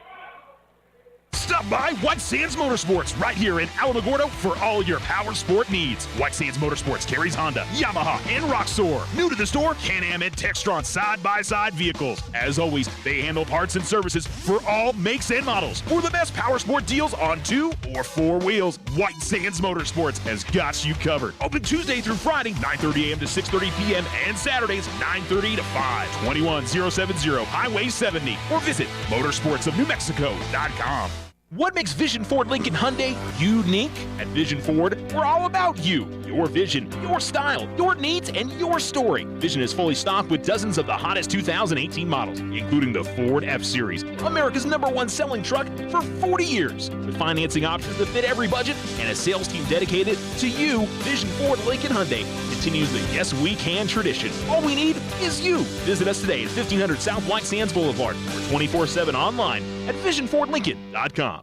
Stop by White Sands Motorsports right here in Alamogordo for all your power sport needs. White Sands Motorsports carries Honda, Yamaha, and Roxor. New to the store, Can-Am and Textron side-by-side vehicles. As always, they handle parts and services for all makes and models. For the best power sport deals on 2 or 4 wheels, White Sands Motorsports has got you covered. Open Tuesday through Friday, 9:30 a.m. to 6:30 p.m. and Saturdays, 9:30 to 5. 21070 Highway 70 or visit motorsportsofnewmexico.com. What makes Vision Ford Lincoln Hyundai unique? At Vision Ford, we're all about you, your vision, your style, your needs, and your story. Vision is fully stocked with dozens of the hottest 2018 models, including the Ford F-Series, America's #1 selling truck for 40 years. With financing options that fit every budget and a sales team dedicated to you, Vision Ford Lincoln Hyundai continues the Yes We Can tradition. All we need is you. Visit us today at 1500 South White Sands Boulevard or 24/7 online at visionfordlincoln.com.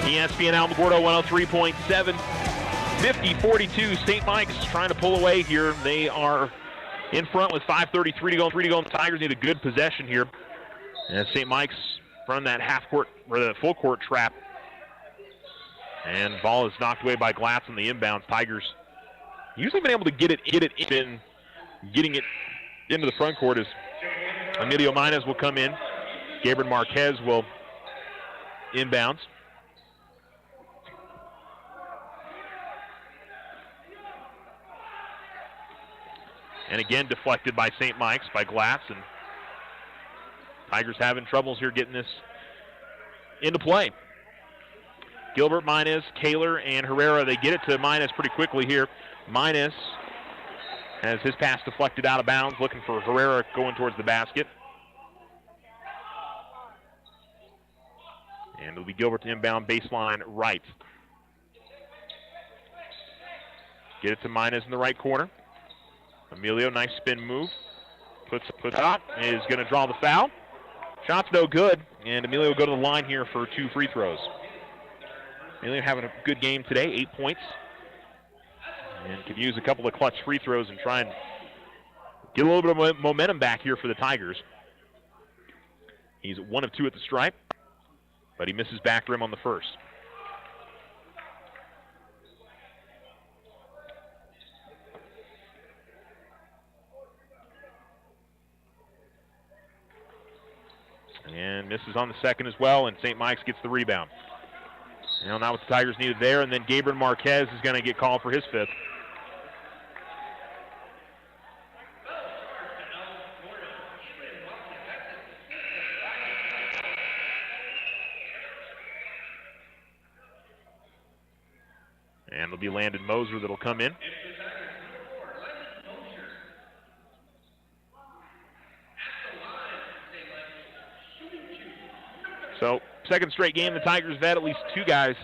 ESPN Alamogordo 103.7. 50-42, St. Mike's trying to pull away here. They are in front with 5:33 to go. 3 to go. The Tigers need a good possession here. And St. Mike's run that half-court or the full-court trap. And ball is knocked away by Glatz on the inbounds. Tigers usually been able to get it in, getting it into the front court as Emilio Minez will come in. Gabriel Marquez will inbounds. And again, deflected by St. Mike's, by Glatz. And Tigers having troubles here getting this into play. Gilbert, Minez, Kaler, and Herrera, they get it to Minez pretty quickly here. Minez has his pass deflected out of bounds, looking for Herrera going towards the basket. And it'll be Gilbert to inbound baseline right. Get it to Minez in the right corner. Emilio, nice spin move. Puts up, is going to draw the foul. Shot's no good, and Emilio will go to the line here for 2 free throws. Emilio having a good game today, 8 points. And can use a couple of clutch free throws and try and get a little bit of momentum back here for the Tigers. He's 1 of 2 at the stripe, but he misses back rim on the first. And misses on the second as well, and St. Mike's gets the rebound. Not what the Tigers needed there, and then Gabriel Marquez is going to get called for his 5th. And it'll be Landon Moser that'll come in. So, second straight game, the Tigers have had at least 2 guys.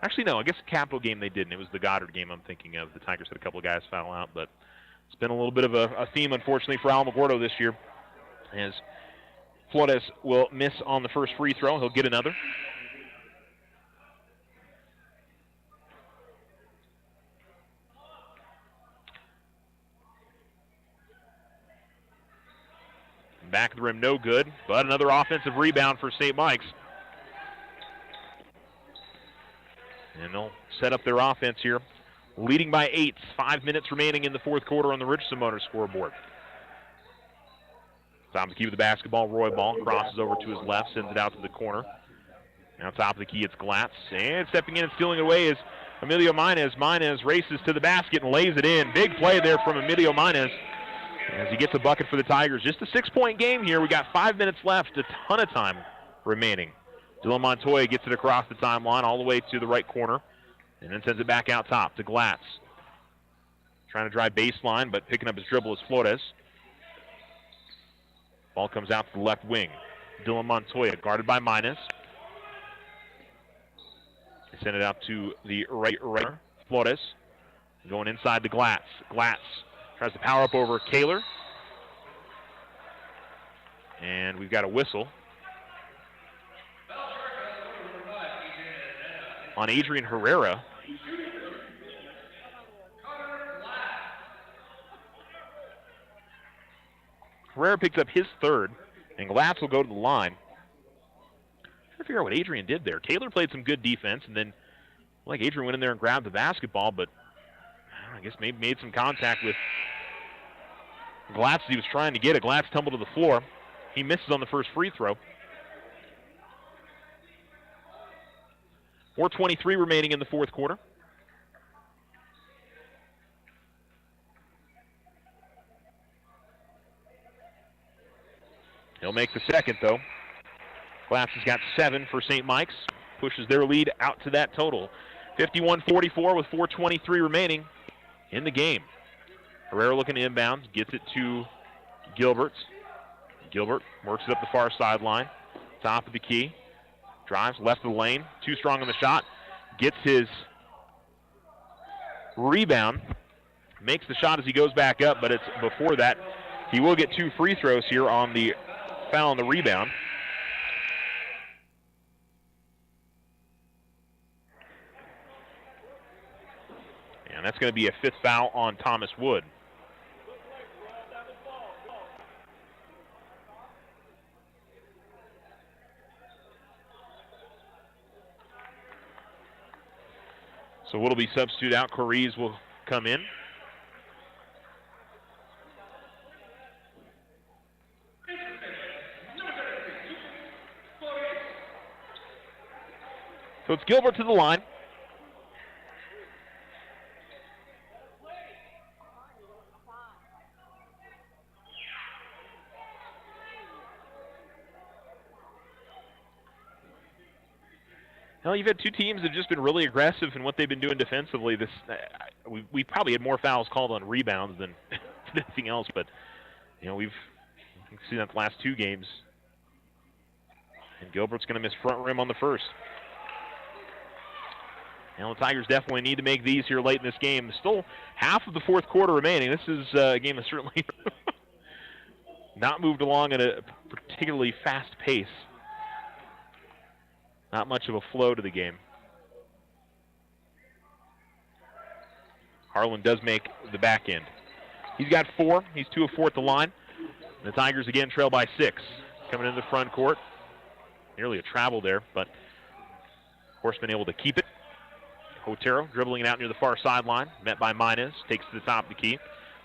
Actually, no, I guess the Capital game they didn't. It was the Goddard game I'm thinking of. The Tigers had a couple of guys foul out, but it's been a little bit of a theme, unfortunately, for Alamogordo this year. As Flores will miss on the first free throw. He'll get another. Back of the rim, no good, but another offensive rebound for St. Mike's. And they'll set up their offense here, leading by 8. 5 minutes remaining in the fourth quarter on the Richardson Motors scoreboard. Top of the key with the basketball. Roy Ball crosses over to his left, sends it out to the corner. Now top of the key, it's Glatz. And stepping in and stealing it away is Emilio Minez. Minez races to the basket and lays it in. Big play there from Emilio Minez as he gets a bucket for the Tigers. Just a 6-point game here. We got 5 minutes left, a ton of time remaining. Dylan Montoya gets it across the timeline all the way to the right corner and then sends it back out top to Glatz. Trying to drive baseline, but picking up his dribble is Flores. Ball comes out to the left wing. Dylan Montoya guarded by Minez. They send it out to the right. Flores going inside to Glatz. Glatz tries to power up over Kaler. And we've got a whistle on Adrian Herrera. Herrera picks up his 3rd, and Glatz will go to the line. I'm trying to figure out what Adrian did there. Taylor played some good defense, and then Adrian went in there and grabbed the basketball, but I guess maybe made some contact with Glatz. He was trying to get it. Glatz tumbled to the floor. He misses on the first free throw. 4:23 remaining in the fourth quarter. He'll make the second, though. Glatz has got 7 for St. Mike's. Pushes their lead out to that total. 51-44 with 4:23 remaining in the game. Herrera looking to inbound. Gets it to Gilbert. Gilbert works it up the far sideline. Top of the key. Drives left of the lane. Too strong on the shot. Gets his rebound. Makes the shot as he goes back up, but it's before that. He will get 2 free throws here on the foul on the rebound. That's going to be a 5th foul on Thomas Wood. So Wood will be substitute out. Correes will come in. So it's Gilbert to the line. Well, you've had two teams that have just been really aggressive in what they've been doing defensively. This we probably had more fouls called on rebounds than anything else, but we've seen that the last two games. And Gilbert's going to miss front rim on the first. The Tigers definitely need to make these here late in this game. There's still half of the fourth quarter remaining. This is a game that's certainly not moved along at a particularly fast pace. Not much of a flow to the game. Harlan does make the back end. He's got 4. He's 2 of 4 at the line. The Tigers again trail by 6. Coming into the front court. Nearly a travel there, but Horseman able to keep it. Otero dribbling it out near the far sideline. Met by Minez. Takes to the top of the key.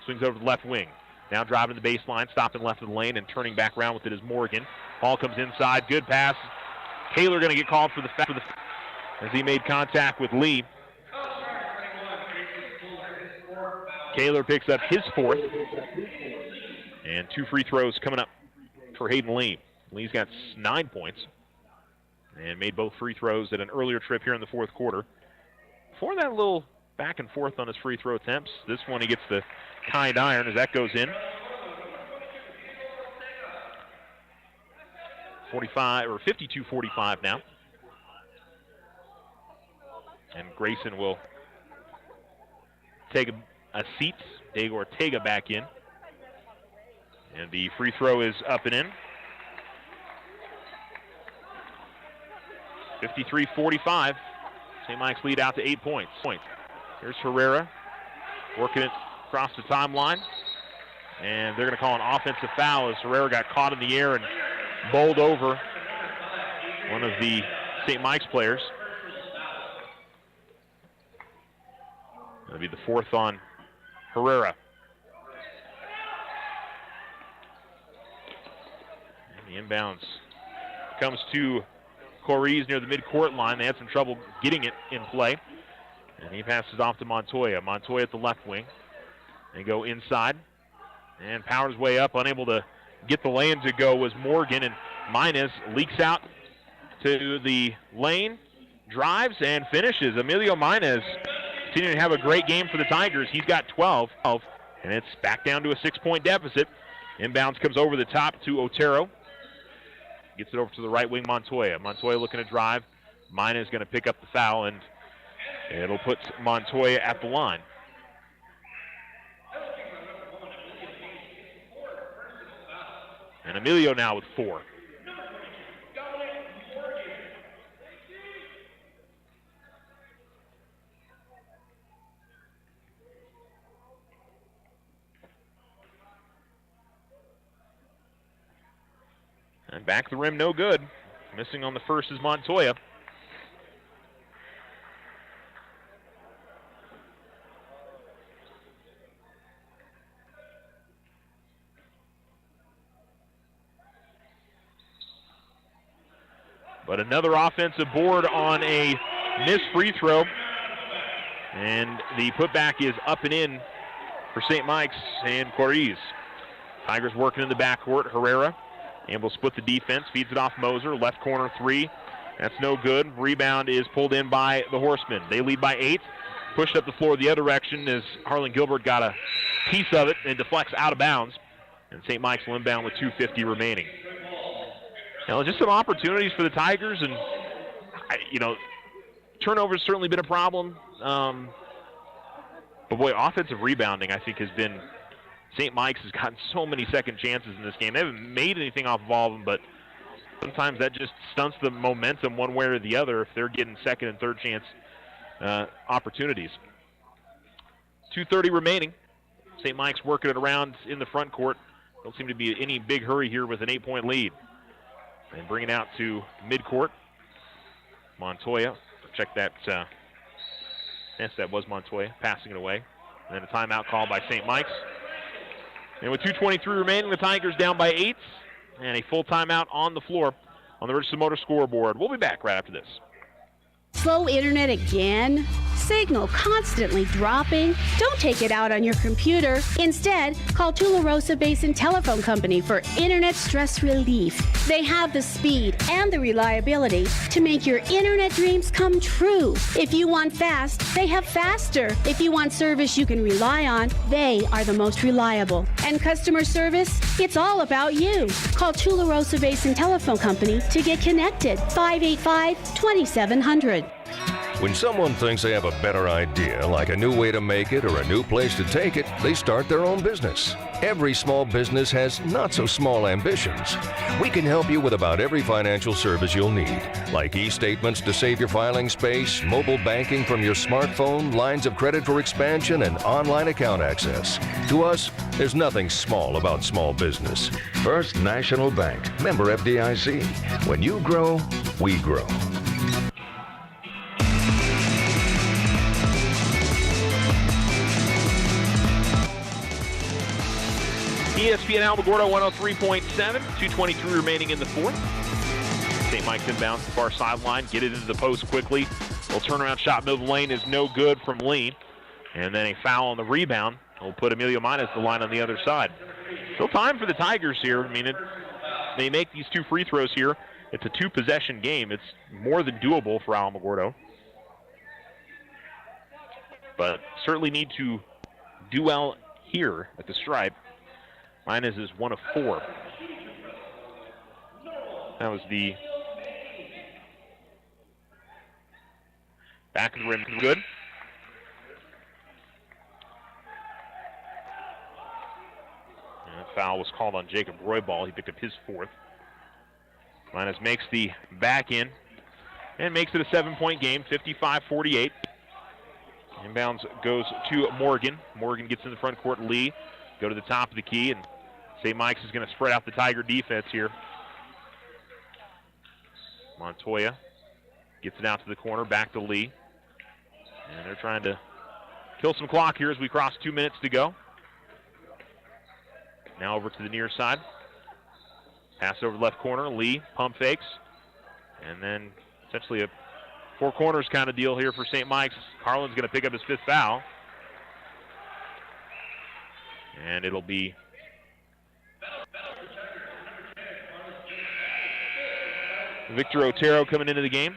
Swings over to the left wing. Now driving to the baseline. Stopping left of the lane and turning back around with it is Morgan. Ball comes inside. Good pass. Kaler going to get called for the foul as he made contact with Lee. Kaler picks up his 4th. And 2 free throws coming up for Hayden Lee. Lee's got 9 points and made both free throws at an earlier trip here in the fourth quarter. Before that little back and forth on his free throw attempts, this one he gets the kind iron as that goes in. 52-45 now. And Grayson will take a seat. Diego Ortega back in. And the free throw is up and in. 53-45. St. Mike's lead out to 8 points. Here's Herrera working it across the timeline. And they're going to call an offensive foul as Herrera got caught in the air and bowled over one of the St. Mike's players. That'll be the 4th on Herrera. And the inbounds comes to Correes near the midcourt line. They had some trouble getting it in play. And he passes off to Montoya. Montoya at the left wing. They go inside. And powers his way up, unable to get the lane to go was Morgan, and Minez leaks out to the lane, drives, and finishes. Emilio Minez continuing to have a great game for the Tigers. He's got 12, and it's back down to a 6-point deficit. Inbounds comes over the top to Otero. Gets it over to the right wing, Montoya. Montoya looking to drive. Minez going to pick up the foul, and it'll put Montoya at the line. And Emilio now with 4. And back the rim, no good. Missing on the first is Montoya. But another offensive board on a missed free throw. And the putback is up and in for St. Mike's and Correes. Tigers working in the backcourt. Herrera able to split the defense. Feeds it off Moser. Left corner 3. That's no good. Rebound is pulled in by the Horsemen. They lead by 8. Pushed up the floor the other direction as Harlan Gilbert got a piece of it and deflects out of bounds. And St. Mike's will inbound with 2:50 remaining. Just some opportunities for the Tigers, and turnovers certainly been a problem. But boy, offensive rebounding I think has been. St. Mike's has gotten so many second chances in this game. They haven't made anything off of all of them, but sometimes that just stunts the momentum one way or the other if they're getting second and third chance opportunities. 2:30 remaining. St. Mike's working it around in the front court. Don't seem to be any big hurry here with an 8-point lead. And bring it out to midcourt. Montoya. Check that. Yes, that was Montoya passing it away. And then a timeout called by St. Mike's. And with 2:23 remaining, the Tigers down by 8. And a full timeout on the floor on the Richardson Motor scoreboard. We'll be back right after this. Slow internet again? Signal constantly dropping? Don't take it out on your computer. Instead, call Tularosa Basin Telephone Company for internet stress relief. They have the speed and the reliability to make your internet dreams come true. If you want fast, they have faster. If you want service you can rely on, they are the most reliable. And customer service? It's all about you. Call Tularosa Basin Telephone Company to get connected. 585-2700. When someone thinks they have a better idea, like a new way to make it or a new place to take it, they start their own business. Every small business has not so small ambitions. We can help you with about every financial service you'll need, like e-statements to save your filing space, mobile banking from your smartphone, lines of credit for expansion, and online account access. To us, there's nothing small about small business. First National Bank, member FDIC. When you grow, we grow. ESPN Alamogordo 103.7, 2:23 remaining in the fourth. St. Mike's inbounds to the far sideline, get it into the post quickly. Little turnaround shot middle of the lane is no good from Lee. And then a foul on the rebound will put Emilio Minus the line on the other side. Still time for the Tigers here. I mean, they make these 2 free throws here. It's a 2-possession game. It's more than doable for Alamogordo. But certainly need to do well here at the stripe. Minus is 1 of 4. That was the back of the rim. Good. And that foul was called on Jacob Roybal. He picked up his 4th. Minus makes the back in and makes it a 7-point game, 55-48. Inbounds goes to Morgan. Morgan gets in the front court. Lee go to the top of the key, and St. Mike's is going to spread out the Tiger defense here. Montoya gets it out to the corner, back to Lee. And they're trying to kill some clock here as we cross 2 minutes to go. Now over to the near side. Pass over left corner. Lee pump fakes. And then essentially a 4 corners kind of deal here for St. Mike's. Carlin's going to pick up his 5th foul. And it'll be Victor Otero coming into the game.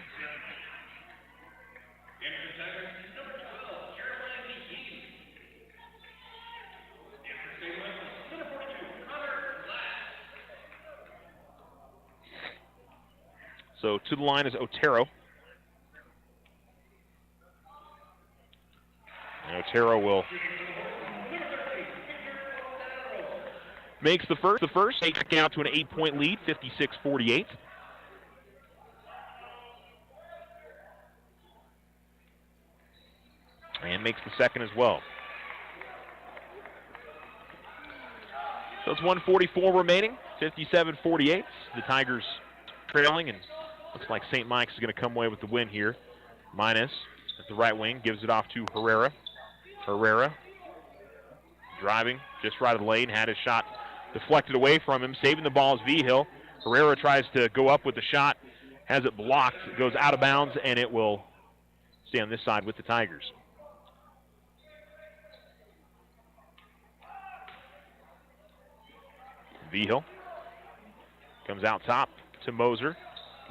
So to the line is Otero. And Otero will makes the first, taking out to an 8-point lead, 56-48. And makes the second as well. So it's 1:44 remaining, 57-48. The Tigers trailing, and looks like St. Mike's is going to come away with the win here. Minus at the right wing, gives it off to Herrera. Herrera driving just right of the lane, had his shot deflected away from him. Saving the ball is Vigil. Herrera tries to go up with the shot, has it blocked. It goes out of bounds, and it will stay on this side with the Tigers. Vigil comes out top to Moser.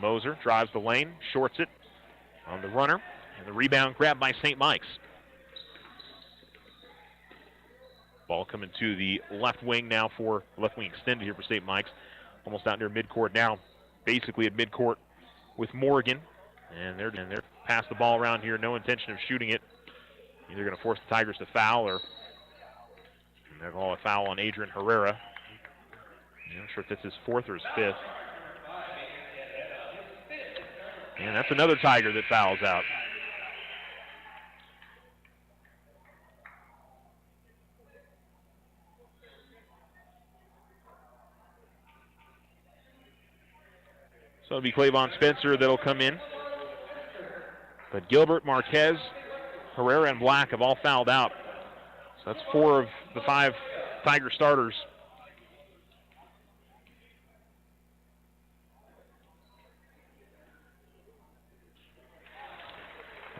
Moser drives the lane, shorts it on the runner, and the rebound grabbed by St. Mike's. Ball coming to the left wing now for left wing extended here for St. Mike's. Almost out near midcourt now, basically at midcourt with Morgan. And they're pass the ball around here, no intention of shooting it. Either going to force the Tigers to foul, or they're going to call a foul on Adrian Herrera. I'm not sure if that's his 4th or his 5th. And that's another Tiger that fouls out. So it'll be Clavon Spencer that'll come in. But Gilbert, Marquez, Herrera, and Black have all fouled out. So that's 4 of the 5 Tiger starters.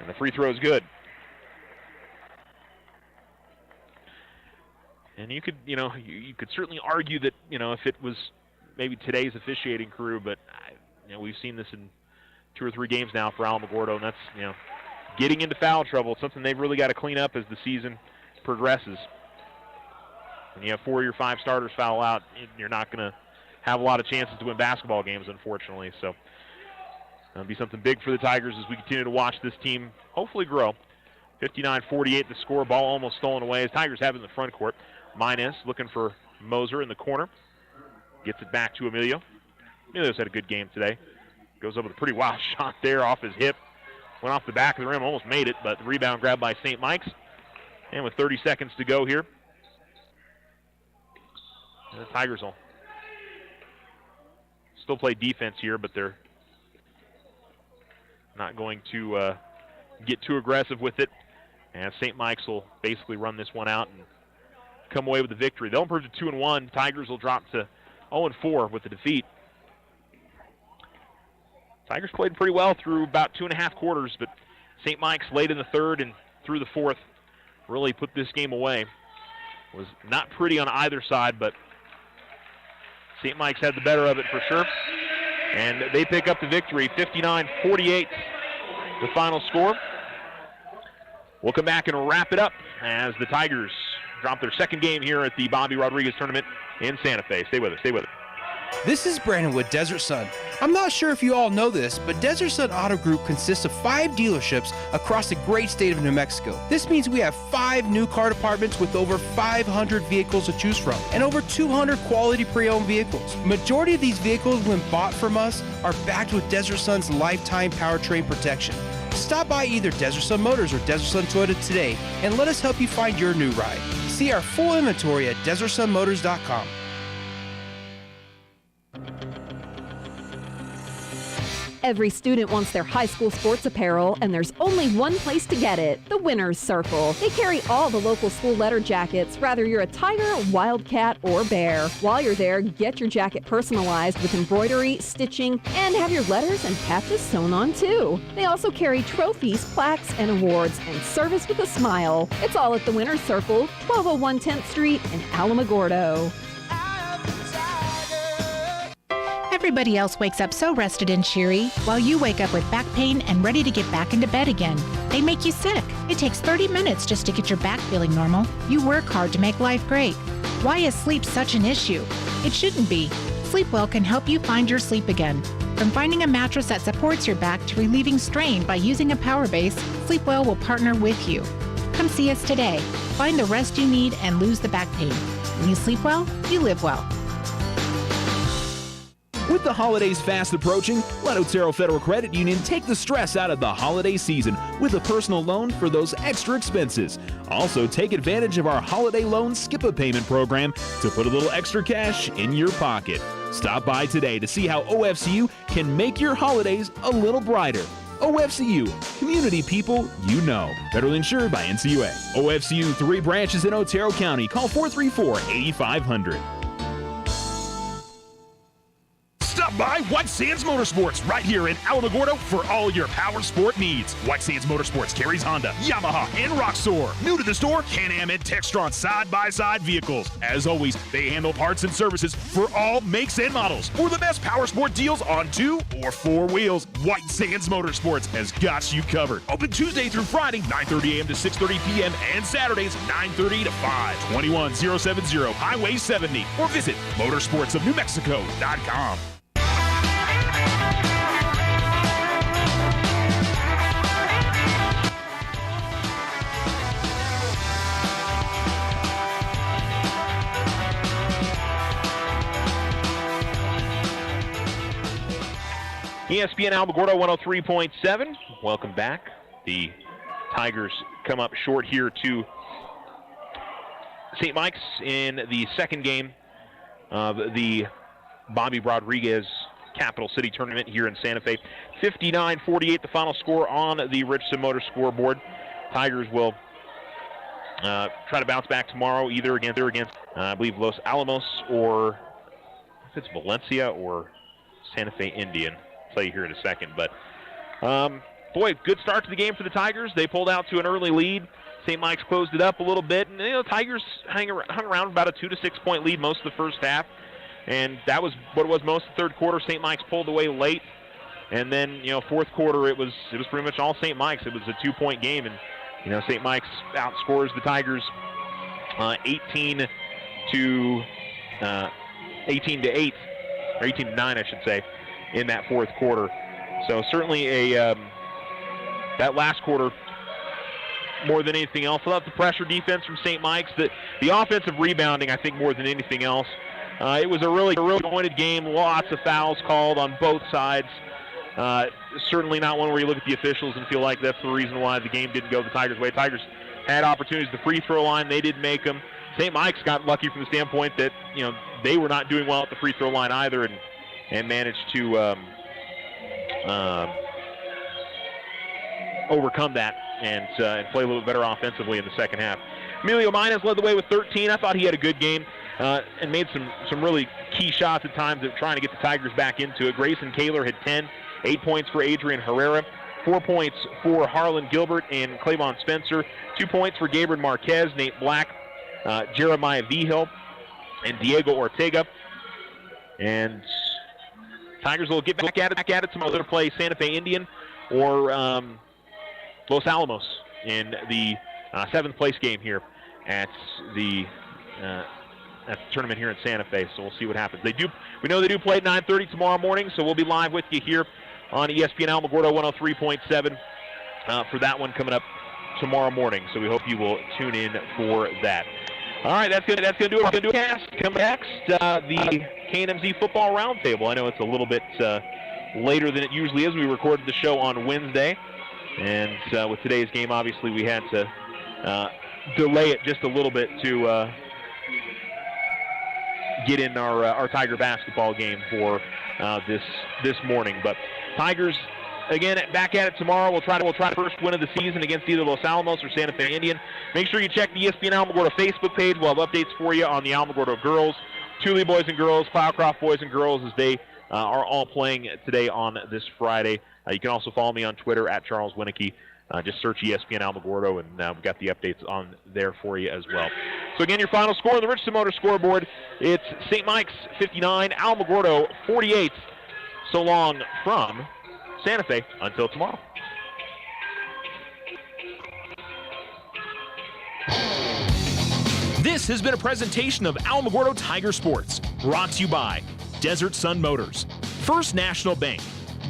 And the free throw is good. And you could, you could certainly argue that, if it was maybe today's officiating crew, but we've seen this in 2 or 3 games now for Alamogordo, and that's, getting into foul trouble. It's something they've really got to clean up as the season progresses. When you have 4 of your 5 starters foul out, you're not going to have a lot of chances to win basketball games, unfortunately. So that'll be something big for the Tigers as we continue to watch this team hopefully grow. 59-48 the score. Ball almost stolen away as Tigers have it in the front court. Minus looking for Moser in the corner. Gets it back to Emilio. Emilio's had a good game today. Goes up with a pretty wild shot there off his hip. Went off the back of the rim, almost made it, but the rebound grabbed by St. Mike's. And with 30 seconds to go here, the Tigers will still play defense here, but they're not going to get too aggressive with it. And St. Mike's will basically run this one out and come away with the victory. They'll improve to 2-1. Tigers will drop to 0-4 with the defeat. Tigers played pretty well through about 2.5 quarters, but St. Mike's late in the third and through the fourth really put this game away. Was not pretty on either side, but St. Mike's had the better of it for sure. And they pick up the victory, 59-48, the final score. We'll come back and wrap it up as the Tigers drop their second game here at the Bobby Rodriguez tournament in Santa Fe. Stay with us, stay with us. This is Brandon with Desert Sun. I'm not sure if you all know this, but Desert Sun Auto Group consists of 5 dealerships across the great state of New Mexico. This means we have 5 new car departments with over 500 vehicles to choose from and over 200 quality pre-owned vehicles. Majority of these vehicles, when bought from us, are backed with Desert Sun's lifetime powertrain protection. Stop by either Desert Sun Motors or Desert Sun Toyota today and let us help you find your new ride. See our full inventory at DesertSunMotors.com. Every student wants their high school sports apparel, and there's only one place to get it, the Winner's Circle. They carry all the local school letter jackets, whether you're a Tiger, Wildcat, or Bear. While you're there, get your jacket personalized with embroidery, stitching, and have your letters and patches sewn on too. They also carry trophies, plaques, and awards, and service with a smile. It's all at the Winner's Circle, 1201 10th Street in Alamogordo. Everybody else wakes up so rested and cheery, while you wake up with back pain and ready to get back into bed again. They make you sick. It takes 30 minutes just to get your back feeling normal. You work hard to make life great. Why is sleep such an issue? It shouldn't be. Sleepwell can help you find your sleep again. From finding a mattress that supports your back to relieving strain by using a power base, Sleepwell will partner with you. Come see us today. Find the rest you need and lose the back pain. When you sleep well, you live well. With the holidays fast approaching, let Otero Federal Credit Union take the stress out of the holiday season with a personal loan for those extra expenses. Also, take advantage of our holiday loan skip-a-payment program to put a little extra cash in your pocket. Stop by today to see how OFCU can make your holidays a little brighter. OFCU, community people you know. Federally insured by NCUA. OFCU 3 branches in Otero County. Call 434-8500. Stop by White Sands Motorsports right here in Alamogordo for all your power sport needs. White Sands Motorsports carries Honda, Yamaha, and Roxor. New to the store, Can-Am and Textron side-by-side vehicles. As always, they handle parts and services for all makes and models. For the best power sport deals on 2 or 4 wheels, White Sands Motorsports has got you covered. Open Tuesday through Friday, 9:30 a.m. to 6:30 p.m. and Saturdays, 9:30 to 5. 21070 Highway 70 or visit motorsportsofnewmexico.com. ESPN Alamogordo 103.7. Welcome back. The Tigers come up short here to St. Mike's in the second game of the Bobby Rodriguez Capital City Tournament here in Santa Fe. 59-48 the final score on the Richardson Motor scoreboard. Tigers will try to bounce back tomorrow, either against I believe Los Alamos, or if it's Valencia or Santa Fe Indian. I'll tell you here in a second. But boy, good start to the game for the Tigers. They pulled out to an early lead. St. Mike's closed it up a little bit, and Tigers hung around about a 2 to 6 point lead most of the first half, and that was what it was most of the third quarter. St. Mike's pulled away late, and then fourth quarter it was pretty much all St. Mike's. It was a 2-point game, and St. Mike's outscores the Tigers 18 to 8, or 18 to 9, I should say, in that fourth quarter. So certainly that last quarter, more than anything else, without the pressure defense from St. Mike's, the offensive rebounding, I think, more than anything else. It was a really pointed game. Lots of fouls called on both sides. Certainly not one where you look at the officials and feel like that's the reason why the game didn't go the Tigers' way. Tigers had opportunities at the free throw line. They didn't make them. St. Mike's got lucky from the standpoint that they were not doing well at the free throw line either, and managed to overcome that and play a little bit better offensively in the second half. Emilio Minez led the way with 13. I thought he had a good game and made some really key shots at times of trying to get the Tigers back into it. Grayson Kaler had 10, 8 points for Adrian Herrera, 4 points for Harlan Gilbert and Clavon Spencer, 2 points for Gabriel Marquez, Nate Black, Jeremiah Vigil, and Diego Ortega. And Tigers will get back at it tomorrow. They'll play Santa Fe Indian or Los Alamos in the 7th place game here at the tournament here in Santa Fe. So we'll see what happens. We know they do play at 9:30 tomorrow morning, so we'll be live with you here on ESPN Alamogordo 103.7 for that one coming up tomorrow morning. So we hope you will tune in for that. All right, that's gonna do it. We're gonna do a cast. Come next, the KNMZ football roundtable. I know it's a little bit later than it usually is. We recorded the show on Wednesday, and with today's game, obviously we had to delay it just a little bit to get in our Tiger basketball game for this morning. But Tigers, again, back at it tomorrow. We'll try to first win of the season against either Los Alamos or Santa Fe Indian. Make sure you check the ESPN Alamogordo Facebook page. We'll have updates for you on the Alamogordo girls, Thule boys and girls, Plowcroft boys and girls, as they are all playing today on this Friday. You can also follow me on Twitter at Charles Winicky. Just search ESPN Alamogordo, and we've got the updates on there for you as well. So again, your final score on the Richardson Motor scoreboard, it's St. Mike's 59, Alamogordo 48. So long from Santa Fe. Until tomorrow. This has been a presentation of Alamogordo Tiger Sports, brought to you by Desert Sun Motors, First National Bank,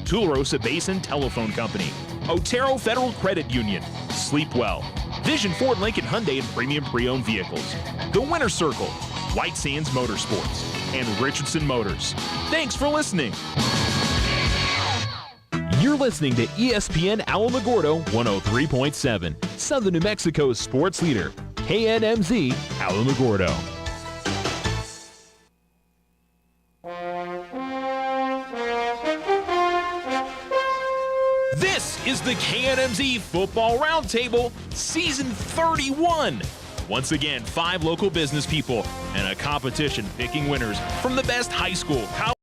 Tularosa Basin Telephone Company, Otero Federal Credit Union, Sleep Well, Vision Ford Lincoln Hyundai and Premium Pre-Owned Vehicles, The Winner's Circle, White Sands Motorsports, and Richardson Motors. Thanks for listening. You're listening to ESPN Alamogordo 103.7, Southern New Mexico's sports leader, KNMZ Alamogordo. This is the KNMZ Football Roundtable, Season 31. Once again, 5 local business people and a competition picking winners from the best high school, college,